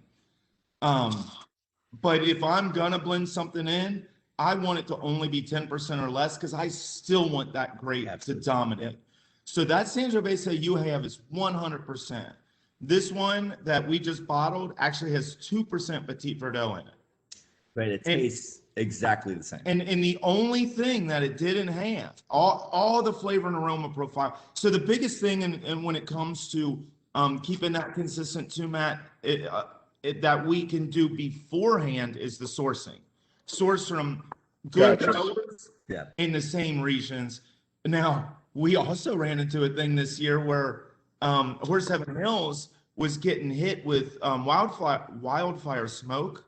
But if I'm gonna blend something in, I want it to only be 10% or less, because I still want that grape to dominate. So that Sangiovese you have is 100%. This one that we just bottled actually has 2% Petit Verdot in it. Right, it tastes exactly the same. And the only thing that it didn't have, all the flavor and aroma profile. So the biggest thing, and when it comes to keeping that consistent too, Matt, that we can do beforehand is the sourcing. Source from good growers in the same regions. Now, we also ran into a thing this year where Horse Heaven Hills was getting hit with wildfire smoke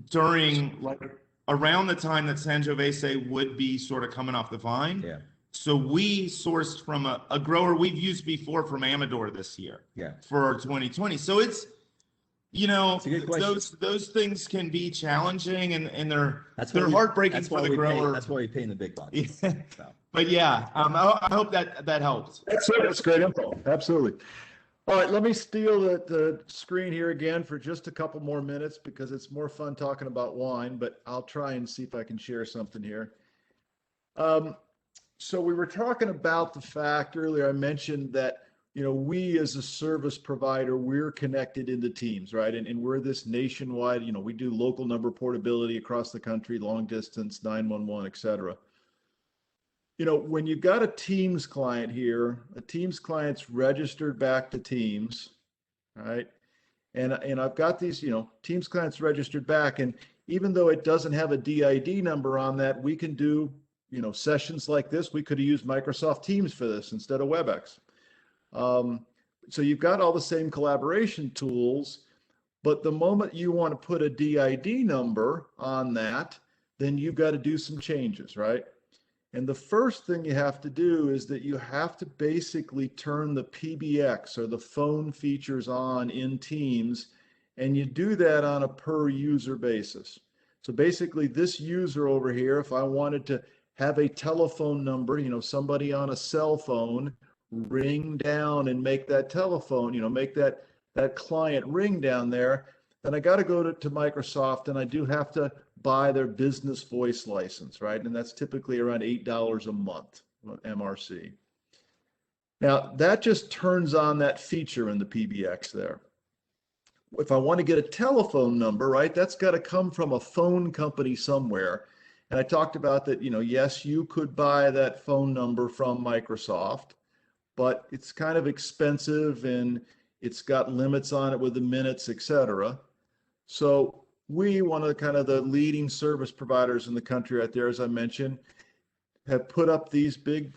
during, like, around the time that Sangiovese would be sort of coming off the vine. Yeah. So we sourced from a grower we've used before from Amador this year. Yeah. For 2020. So it's, you know, it's those things can be challenging, and they're heartbreaking for the grower. That's why we pay in the big bucks. Yeah. So. But yeah, I hope that helps. That's great info. Absolutely. All right, let me steal the screen here again for just a couple more minutes, because it's more fun talking about wine, but I'll try and see if I can share something here. So we were talking about the fact earlier, I mentioned that, you know, we as a service provider, we're connected into teams, right? And we're this nationwide, you know, we do local number portability across the country, long distance, 911, et cetera. You know, when you've got a Teams client here, a Teams client's registered back to Teams, right? And I've got these, you know, Teams clients registered back, and even though it doesn't have a DID number on that, we can do, you know, sessions like this. We could have used Microsoft Teams for this instead of WebEx. So you've got all the same collaboration tools, but the moment you want to put a DID number on that, then you've got to do some changes, right? And the first thing you have to do is that you have to basically turn the PBX, or the phone features, on in Teams, and you do that on a per user basis. So basically this user over here, if I wanted to have a telephone number, you know, somebody on a cell phone ring down and make that telephone, you know, make that client ring down there, then I got to go to Microsoft, and I do have to buy their business voice license, right? And that's typically around $8 a month, MRC. Now, that just turns on that feature in the PBX there. If I want to get a telephone number, right, that's got to come from a phone company somewhere. And I talked about that, yes, you could buy that phone number from Microsoft, but it's kind of expensive and it's got limits on it with the minutes, etc. So we, one of the leading service providers in the country right there, as I mentioned, have put up these big,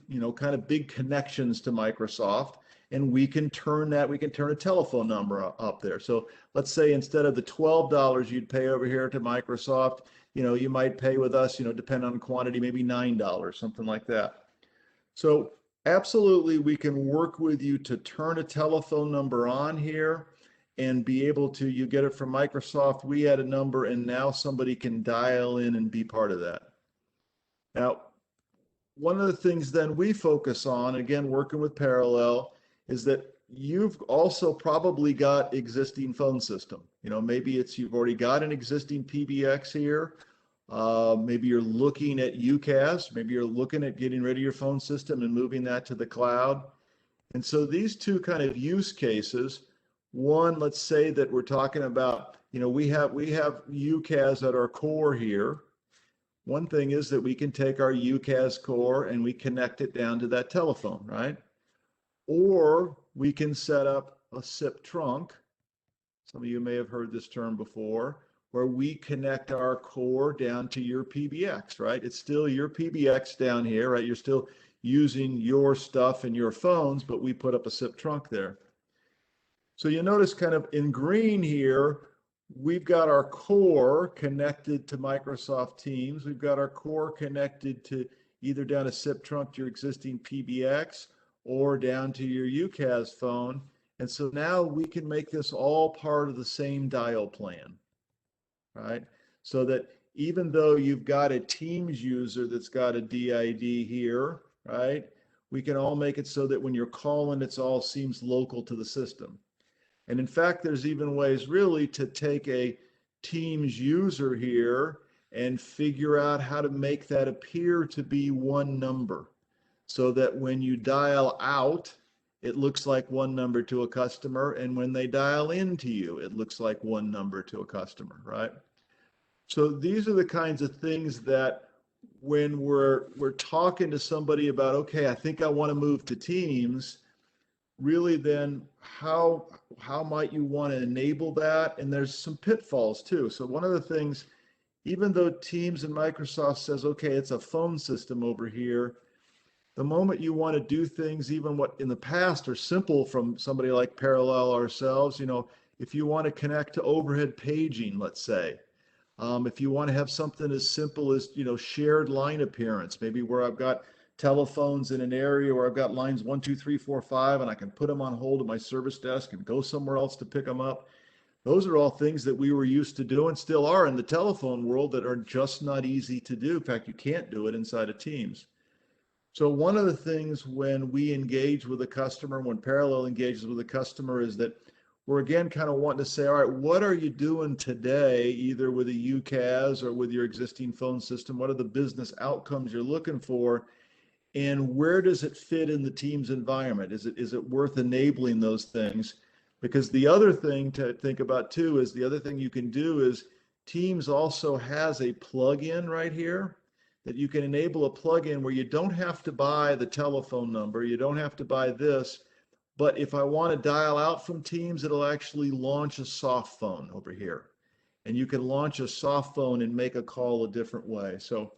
big connections to Microsoft, and we can turn a telephone number up there. So let's say instead of the $12 you'd pay over here to Microsoft, you might pay with us, depending on quantity, maybe $9, something like that. So absolutely, we can work with you to turn a telephone number on here and be able to, you get it from Microsoft, we add a number, and now somebody can dial in and be part of that. Now, one of the things then we focus on, again, working with Parallel, is that you've also probably got existing phone system. Maybe you've already got an existing PBX here. Maybe you're looking at UCaaS. Maybe you're looking at getting rid of your phone system and moving that to the cloud. And so these two kind of use cases, one, let's say that we're talking about, we have UCaaS at our core here. One thing is that we can take our UCaaS core and we connect it down to that telephone, right? Or we can set up a SIP trunk. Some of you may have heard this term before, where we connect our core down to your PBX, right? It's still your PBX down here, right? You're still using your stuff and your phones, but we put up a SIP trunk there. So you notice kind of in green here, we've got our core connected to Microsoft Teams. We've got our core connected to either down a SIP trunk to your existing PBX or down to your UCaaS phone. And so now we can make this all part of the same dial plan, right? So that even though you've got a Teams user that's got a DID here, right? We can all make it so that when you're calling, it all seems local to the system. And in fact, there's even ways really to take a Teams user here and figure out how to make that appear to be one number so that when you dial out, it looks like one number to a customer. And when they dial into you, it looks like one number to a customer, right? So these are the kinds of things that when we're talking to somebody about, okay, I think I want to move to Teams, really then how might you want to enable that? And there's some pitfalls too. So one of the things, even though Teams and Microsoft says, okay, it's a phone system over here, the moment you want to do things, even what in the past are simple from somebody like Parallel ourselves, if you want to connect to overhead paging, let's say, if you want to have something as simple as, shared line appearance, maybe where I've got telephones in an area where I've got lines 1, 2, 3, 4, 5, and I can put them on hold at my service desk and go somewhere else to pick them up. Those are all things that we were used to do and still are in the telephone world that are just not easy to do. In fact, you can't do it inside of Teams. So one of the things when we engage with a customer, when Parallel engages with a customer, is that we're again kind of wanting to say, all right, what are you doing today, either with a UCaaS or with your existing phone system? What are the business outcomes you're looking for? And where does it fit in the Teams environment? Is it worth enabling those things? Because the other thing to think about too is the other thing you can do is Teams also has a plugin right here that you can enable a plugin where you don't have to buy the telephone number, you don't have to buy this, but if I want to dial out from Teams, it'll actually launch a soft phone over here. And you can launch a soft phone and make a call a different way. So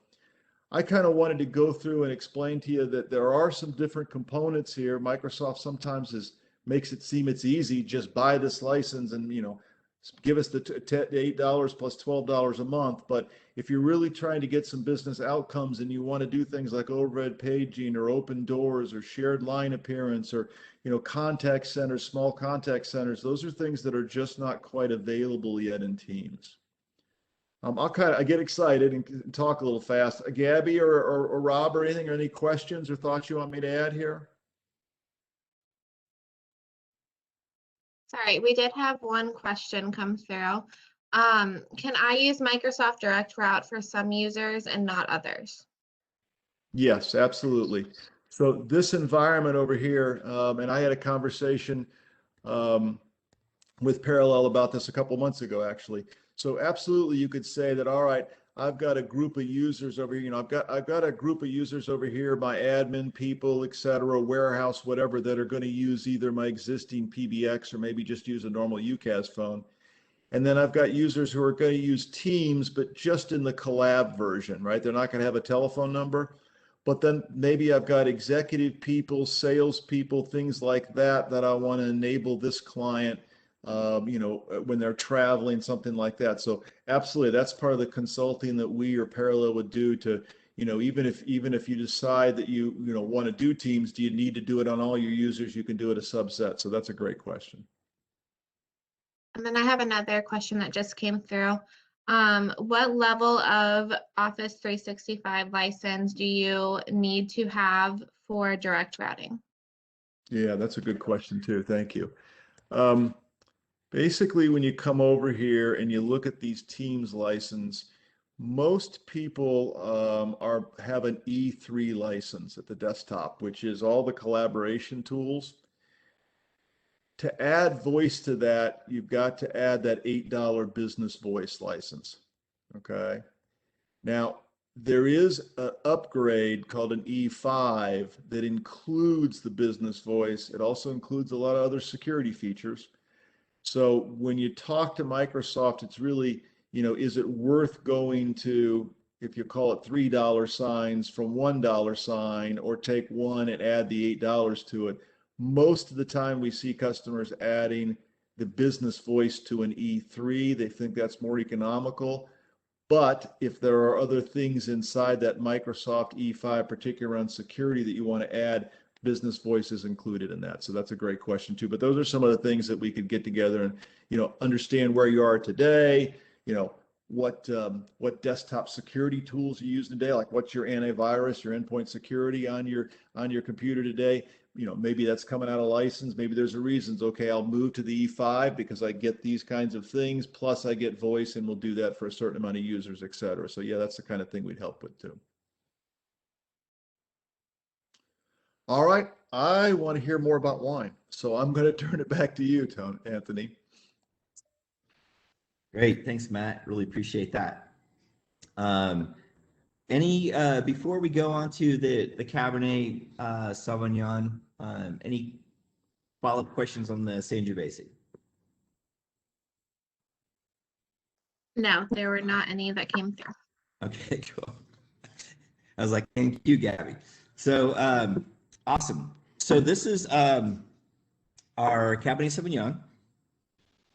I kind of wanted to go through and explain to you that there are some different components here. Microsoft sometimes makes it seem it's easy, just buy this license and give us the $8 plus $12 a month. But if you're really trying to get some business outcomes and you want to do things like overhead paging or open doors or shared line appearance or contact centers, small contact centers, those are things that are just not quite available yet in Teams. I get excited and talk a little fast. Gabby or Rob or anything, or any questions or thoughts you want me to add here? Sorry, we did have one question come through. Can I use Microsoft Direct Route for some users and not others? Yes, absolutely. So this environment over here, and I had a conversation with Parallel about this a couple months ago, actually. So absolutely, you could say that, all right, I've got a group of users over here, I've got a group of users over here, my admin people, et cetera, warehouse, whatever, that are going to use either my existing PBX or maybe just use a normal UCAS phone. And then I've got users who are going to use Teams, but just in the collab version, right? They're not going to have a telephone number. But then maybe I've got executive people, sales people, things like that, that I want to enable this client, when they're traveling, something like that. So absolutely, that's part of the consulting that we or Parallel would do to, even if you decide that you want to do Teams, do you need to do it on all your users? You can do it a subset. So that's a great question. And then I have another question that just came through. What level of Office 365 license do you need to have for direct routing? Yeah, that's a good question too. Thank you. Basically, when you come over here and you look at these Teams license, most people have an E3 license at the desktop, which is all the collaboration tools. To add voice to that, you've got to add that $8 business voice license. Okay. Now, there is an upgrade called an E5 that includes the business voice. It also includes a lot of other security features. So when you talk to Microsoft, it's really, is it worth going to, if you call it $3 signs from $1 sign, or take one and add the $8 to it? Most of the time we see customers adding the business voice to an E3. They think that's more economical. But if there are other things inside that Microsoft E5, particularly around security, that you want to add, business voice is included in that. So that's a great question too. But those are some of the things that we could get together and, understand where you are today, what desktop security tools you use today, like what's your antivirus, your endpoint security on your computer today. Maybe that's coming out of license. Maybe there's a reasons. Okay, I'll move to the E5 because I get these kinds of things, plus I get voice, and we'll do that for a certain amount of users, et cetera. So yeah, that's the kind of thing we'd help with too. All right, I want to hear more about wine, so I'm going to turn it back to you, Anthony. Great, thanks, Matt. Really appreciate that. Before we go on to the Cabernet Sauvignon, any follow-up questions on the Sangiovese? No, there were not any that came through. Okay, cool. I was like, thank you, Gabby. So awesome. So this is our Cabernet Sauvignon.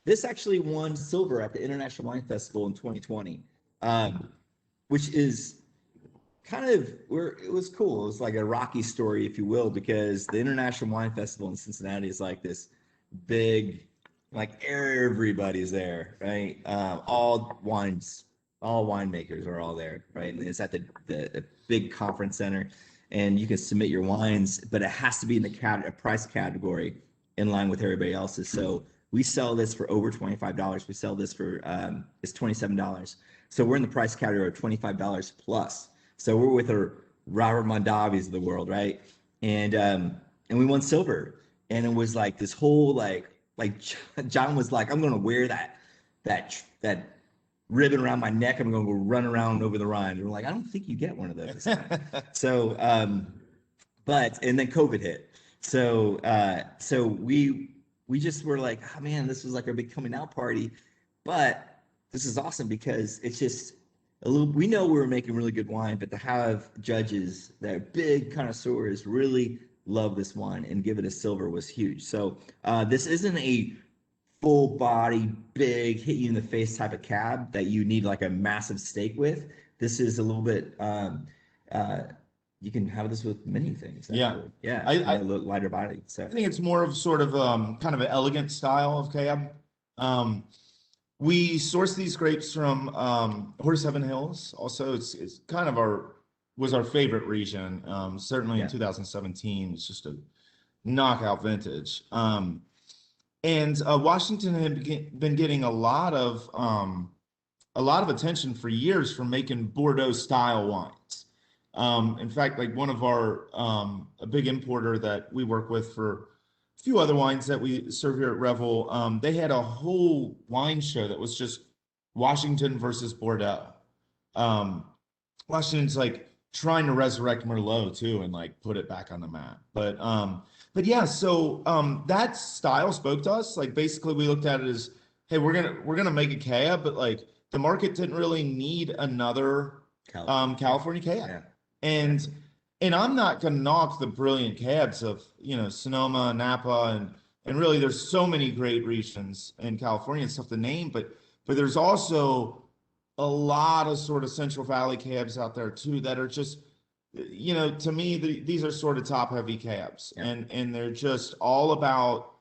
This actually won silver at the International Wine Festival in 2020, which is it was cool. It was like a Rocky story, if you will, because the International Wine Festival in Cincinnati is like this big, like everybody's there, right? All winemakers are all there, right? And it's at the big conference center, and you can submit your wines, but it has to be in a price category in line with everybody else's. So we sell this for over $25. We sell this for it's $27. So we're in the price category of $25 plus. So we're with our Robert Mondavis of the world, right? And we won silver, and it was like this whole like John was like, I'm gonna wear that ribbon around my neck. I'm gonna go run around over the Rhine. And we're like, I don't think you get one of those. So, and then COVID hit. So we just were like, oh man, this was like our big coming out party, but this is awesome because it's just we know we were making really good wine, but to have judges that are big connoisseurs really love this wine and give it a silver was huge. So this isn't a full body, big, hit you in the face type of cab that you need like a massive steak with. This is a little bit, you can have this with many things. Actually. Yeah. I a little lighter body. So I think it's more of sort of kind of an elegant style of cab. We source these grapes from Horse Heaven Hills. Also, it's kind of was our favorite region. Certainly in 2017, it's just a knockout vintage. And Washington had been getting a lot of attention for years for making Bordeaux style wines. In fact, like one of our a big importer that we work with for a few other wines that we serve here at Revel, they had a whole wine show that was just Washington versus Bordeaux. Washington's like trying to resurrect Merlot too and like put it back on the map. But yeah, so that style spoke to us. Like basically we looked at it as, hey, we're gonna make a cab, but like the market didn't really need another California cab. Yeah. And I'm not gonna knock the brilliant cabs of, you know, Sonoma, Napa, and really there's so many great regions in California and stuff to name, but there's also a lot of sort of Central Valley cabs out there too that are just, you know, to me, these are sort of top heavy cabs, and they're just all about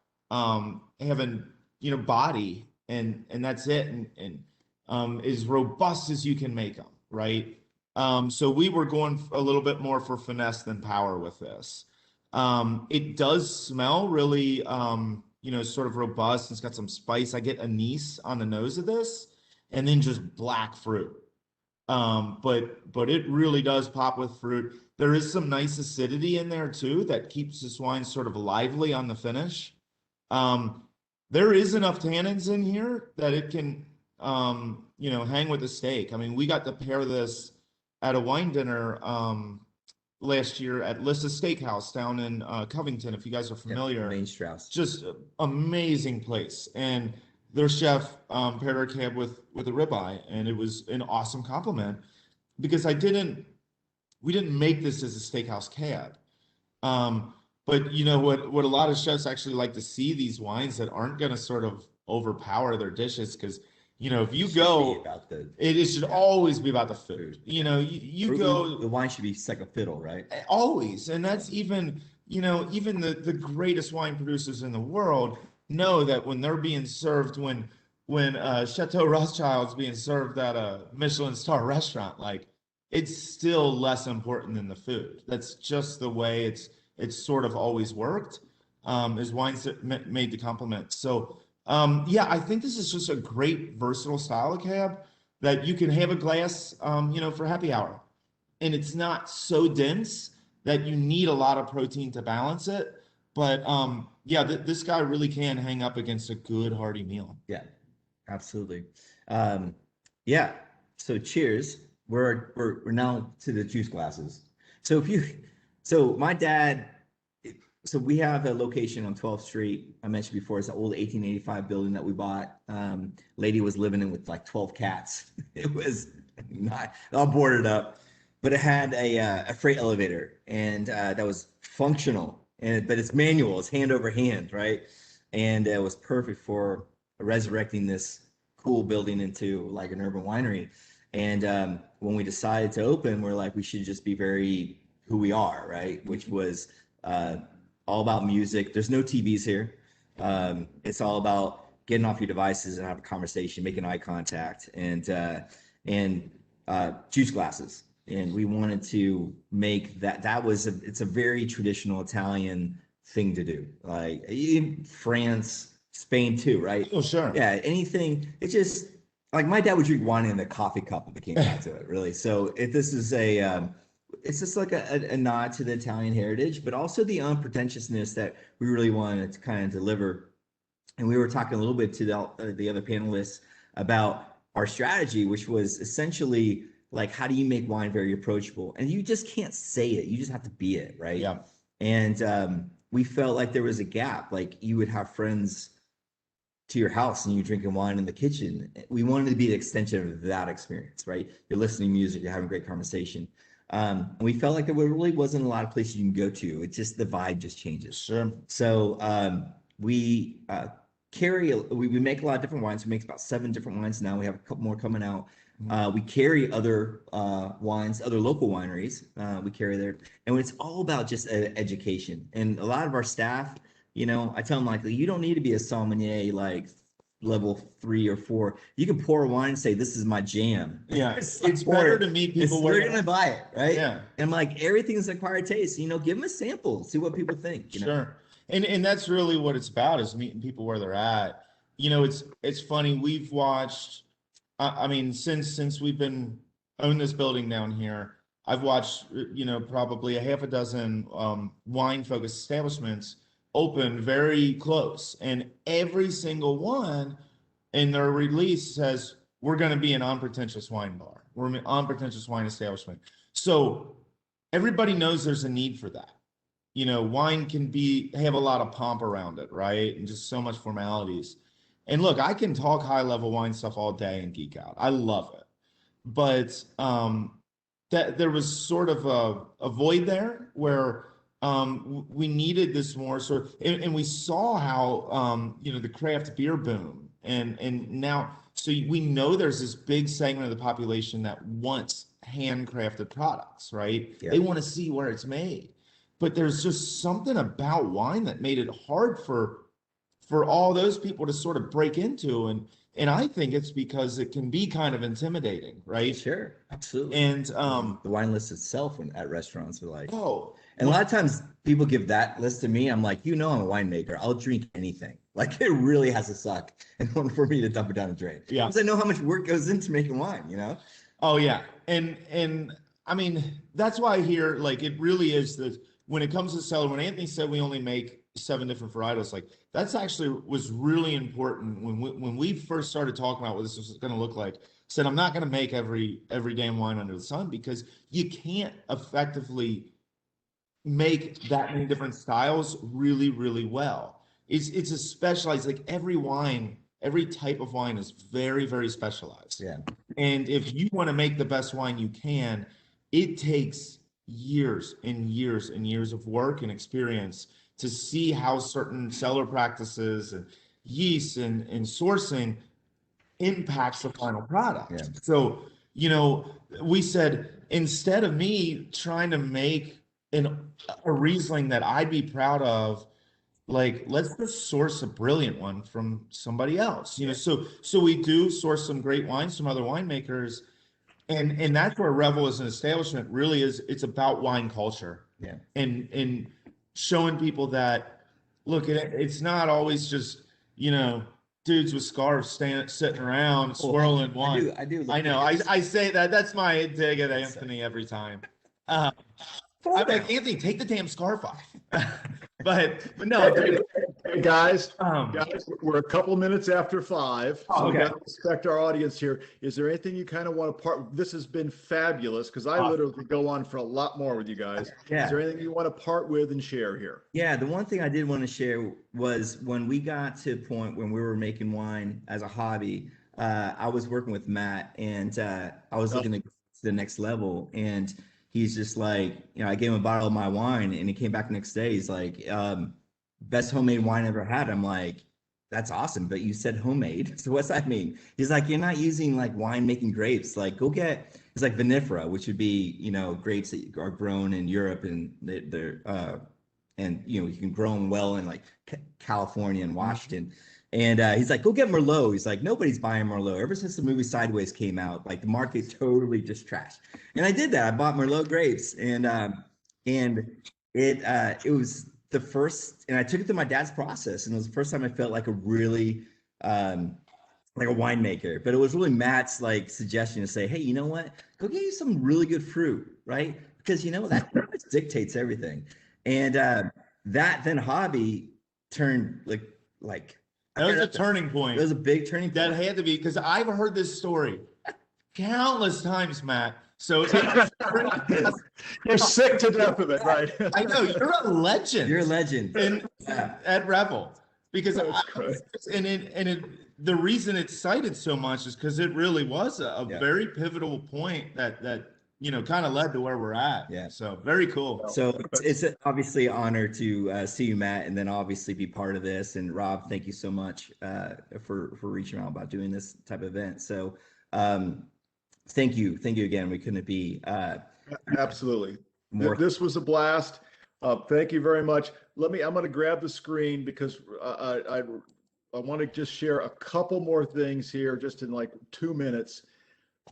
having, you know, body and that's it, and as robust as you can make them, right? So we were going a little bit more for finesse than power with this. It does smell really, you know, sort of robust. It's got some spice. I get anise on the nose of this, and then just black fruit. But it really does pop with fruit. There is some nice acidity in there too that keeps this wine sort of lively on the finish. There is enough tannins in here that it can, you know, hang with the steak. I mean, we got to pair this at a wine dinner last year at Lissa's Steakhouse down in Covington, if you guys are familiar. Main Strauss. Just amazing place. And their chef paired our cab with a ribeye, and it was an awesome compliment because we didn't make this as a steakhouse cab. But you know what a lot of chefs actually like to see these wines that aren't going to sort of overpower their dishes, because you know, if you go, it should always be about the food. You know, you go. The wine should be second fiddle, right? Always, and that's even, you know, even the greatest wine producers in the world know that when they're being served, when Chateau Rothschild's being served at a Michelin star restaurant, like it's still less important than the food. That's just the way it's sort of always worked. Is wines made to complement. So. Yeah, I think this is just a great versatile style of cab that you can have a glass, you know, for happy hour. And it's not so dense that you need a lot of protein to balance it. But yeah, this guy really can hang up against a good hearty meal. Yeah, absolutely. Yeah. So cheers. We're now to the juice glasses. So my dad. So we have a location on 12th Street. I mentioned before, it's an old 1885 building that we bought. Lady was living in with like 12 cats. It was not all boarded up, but it had a freight elevator, and that was functional. But it's manual, it's hand over hand, right? And it was perfect for resurrecting this cool building into like an urban winery. And when we decided to open, we're like, we should just be very who we are, right? Which was all about music. There's no TVs here. It's all about getting off your devices and have a conversation, making eye contact, and juice glasses. And we wanted to make that. It's a very traditional Italian thing to do. Like in France, Spain too, right? Oh, sure. Yeah, anything. It's just like my dad would drink wine in a coffee cup if it came down to it, really. So this is it's just like a nod to the Italian heritage, but also the unpretentiousness that we really wanted to kind of deliver. And we were talking a little bit to the other panelists about our strategy, which was essentially like, how do you make wine very approachable? And you just can't say it. You just have to be it, right? Yeah. And we felt like there was a gap. Like you would have friends to your house and you're drinking wine in the kitchen. We wanted to be the extension of that experience, right? You're listening to music, you're having great conversation. And we felt like there really wasn't a lot of places you can go to. It's just the vibe just changes. Sure. So we make a lot of different wines. We make about 7 different wines now. We have a couple more coming out. We carry other wines, other local wineries. We carry there, and it's all about just education. And a lot of our staff, you know, I tell them like, you don't need to be a sommelier like level 3 or 4. You can pour a wine and say, this is my jam. Yeah, it's better to meet people where they're gonna buy it, right? Yeah. And like everything's acquired taste. You know, give them a sample, see what people think. You know? Sure. And that's really what it's about, is meeting people where they're at. You know, it's funny. We've watched. I mean, since we've been own this building down here, I've watched, probably a half a dozen wine-focused establishments open very close, and every single one in their release says, we're going to be an unpretentious wine bar. We're an unpretentious wine establishment. So everybody knows there's a need for that. Wine can have a lot of pomp around it, right? And just so much formalities. And look, I can talk high level wine stuff all day and geek out. I love it. But that there was sort of a void there where we needed this more sort of, and we saw how the craft beer boom and now, so we know there's this big segment of the population that wants handcrafted products, right? Yeah. They want to see where it's made. But there's just something about wine that made it hard for all those people to sort of break into. And I think it's because it can be kind of intimidating, right? Sure, absolutely. And the wine list itself at restaurants are like, oh. And a lot of times people give that list to me. I'm like, I'm a winemaker. I'll drink anything. Like, it really has to suck in order for me to dump it down the drain. Yeah. Because I know how much work goes into making wine, Oh yeah. And I mean, that's why I hear, like, it really is that when it comes to cellar, when Anthony said we only make 7 different varietals, like, that's actually was really important when we first started talking about what this was going to look like. Said, I'm not going to make every damn wine under the sun, because you can't effectively make that many different styles really, really well. It's a specialized, like, every wine, every type of wine is very, very specialized. Yeah. And if you want to make the best wine you can, it takes years and years and years of work and experience to see how certain cellar practices and yeast and sourcing impacts the final product. Yeah. So, we said, instead of me trying to make a Riesling that I'd be proud of, like, let's just source a brilliant one from somebody else. So we do source some great wines from other winemakers, and that's where Revel as an establishment really is. It's about wine culture. Yeah. And showing people that, look, it's not always just, dudes with scarves sitting around swirling wine. I do. I know. I say that. That's my dig at Anthony every time. I'm like, Anthony, take the damn scarf off. but no, hey, guys, we're a couple minutes after 5, so we got to respect our audience here. Is there anything you kind of want to part? This has been fabulous, because I literally could go on for a lot more with you guys. Yeah. Is there anything you want to part with and share here? Yeah, the one thing I did want to share was when we got to a point when we were making wine as a hobby, I was working with Matt, and I was looking to the next level, and he's just like, I gave him a bottle of my wine, and he came back the next day. He's like, best homemade wine I ever had. I'm like, that's awesome, but you said homemade. So what's that mean? He's like, you're not using like wine making grapes. Like, go get, it's like vinifera, which would be, grapes that are grown in Europe, and they're and you can grow them well in like California and Washington. And he's like, go get Merlot. He's like, nobody's buying Merlot. Ever since the movie Sideways came out, like, the market totally just trashed. And I did that. I bought Merlot grapes, and it was the first, and I took it to my dad's process, and it was the first time I felt like a really like a winemaker. But it was really Matt's like suggestion to say, hey, you know what? Go get you some really good fruit, right? Because that dictates everything. And that then hobby turned like. That was a turning point. It was a big turning point. That had to be, because I've heard this story countless times, Matt. So you're sick to death of it, right? I know, you're a legend. You're a legend. At Revel, because the reason it's cited so much is because it really was a very pivotal point that kind of led to where we're at. Yeah. So very cool. So it's obviously an honor to see you, Matt, and then obviously be part of this. And Rob, thank you so much for reaching out about doing this type of event. So thank you again. We couldn't be absolutely. This was a blast. Thank you very much. I'm going to grab the screen, because I want to just share a couple more things here, just in like 2 minutes.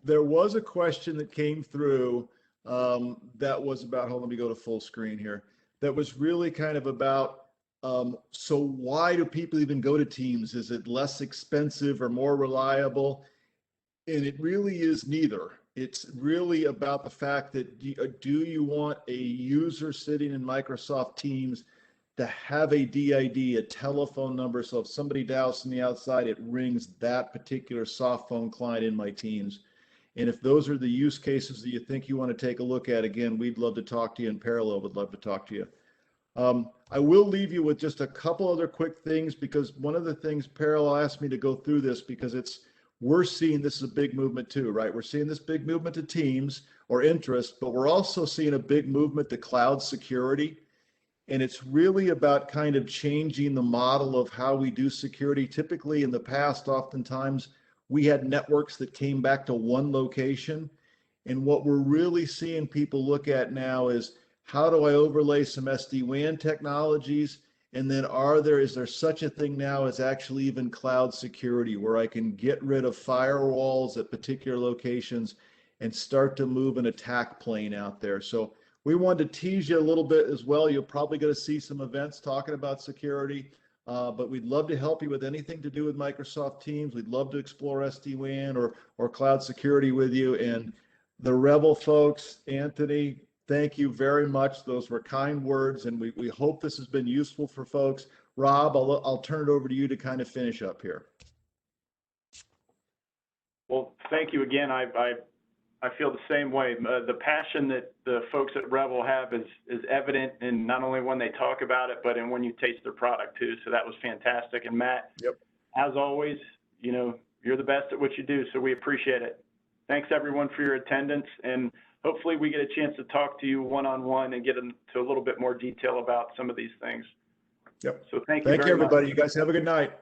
There was a question that came through that was about, let me go to full screen here. That was really kind of about, so why do people even go to Teams? Is it less expensive or more reliable? And it really is neither. It's really about the fact that do you want a user sitting in Microsoft Teams to have a DID, a telephone number, so if somebody dials from the outside, it rings that particular soft phone client in my Teams. And if those are the use cases that you think you want to take a look at, again, we'd love to talk to you. In parallel, would love to talk to you. I will leave you with just a couple other quick things, because one of the things Parallel asked me to go through this, because we're seeing this is a big movement too, right? We're seeing this big movement to Teams or interest, but we're also seeing a big movement to cloud security. And it's really about kind of changing the model of how we do security. Typically in the past, oftentimes we had networks that came back to one location. And what we're really seeing people look at now is, how do I overlay some SD-WAN technologies? And then is there such a thing now as actually even cloud security, where I can get rid of firewalls at particular locations and start to move an attack plane out there? So we wanted to tease you a little bit as well. You're probably going to see some events talking about security, but we'd love to help you with anything to do with Microsoft Teams. We'd love to explore SD-WAN or cloud security with you. And the Revel folks, Anthony, thank you very much. Those were kind words, and we hope this has been useful for folks. Rob, I'll turn it over to you to kind of finish up here. Well, thank you again. I feel the same way. The passion that the folks at Revel have is evident in not only when they talk about it, but in when you taste their product too. So that was fantastic. And Matt, yep, as always, you're the best at what you do, so we appreciate it. Thanks everyone for your attendance, and hopefully we get a chance to talk to you one-on-one and get into a little bit more detail about some of these things. Yep. So thank you very much. Everybody. You guys have a good night.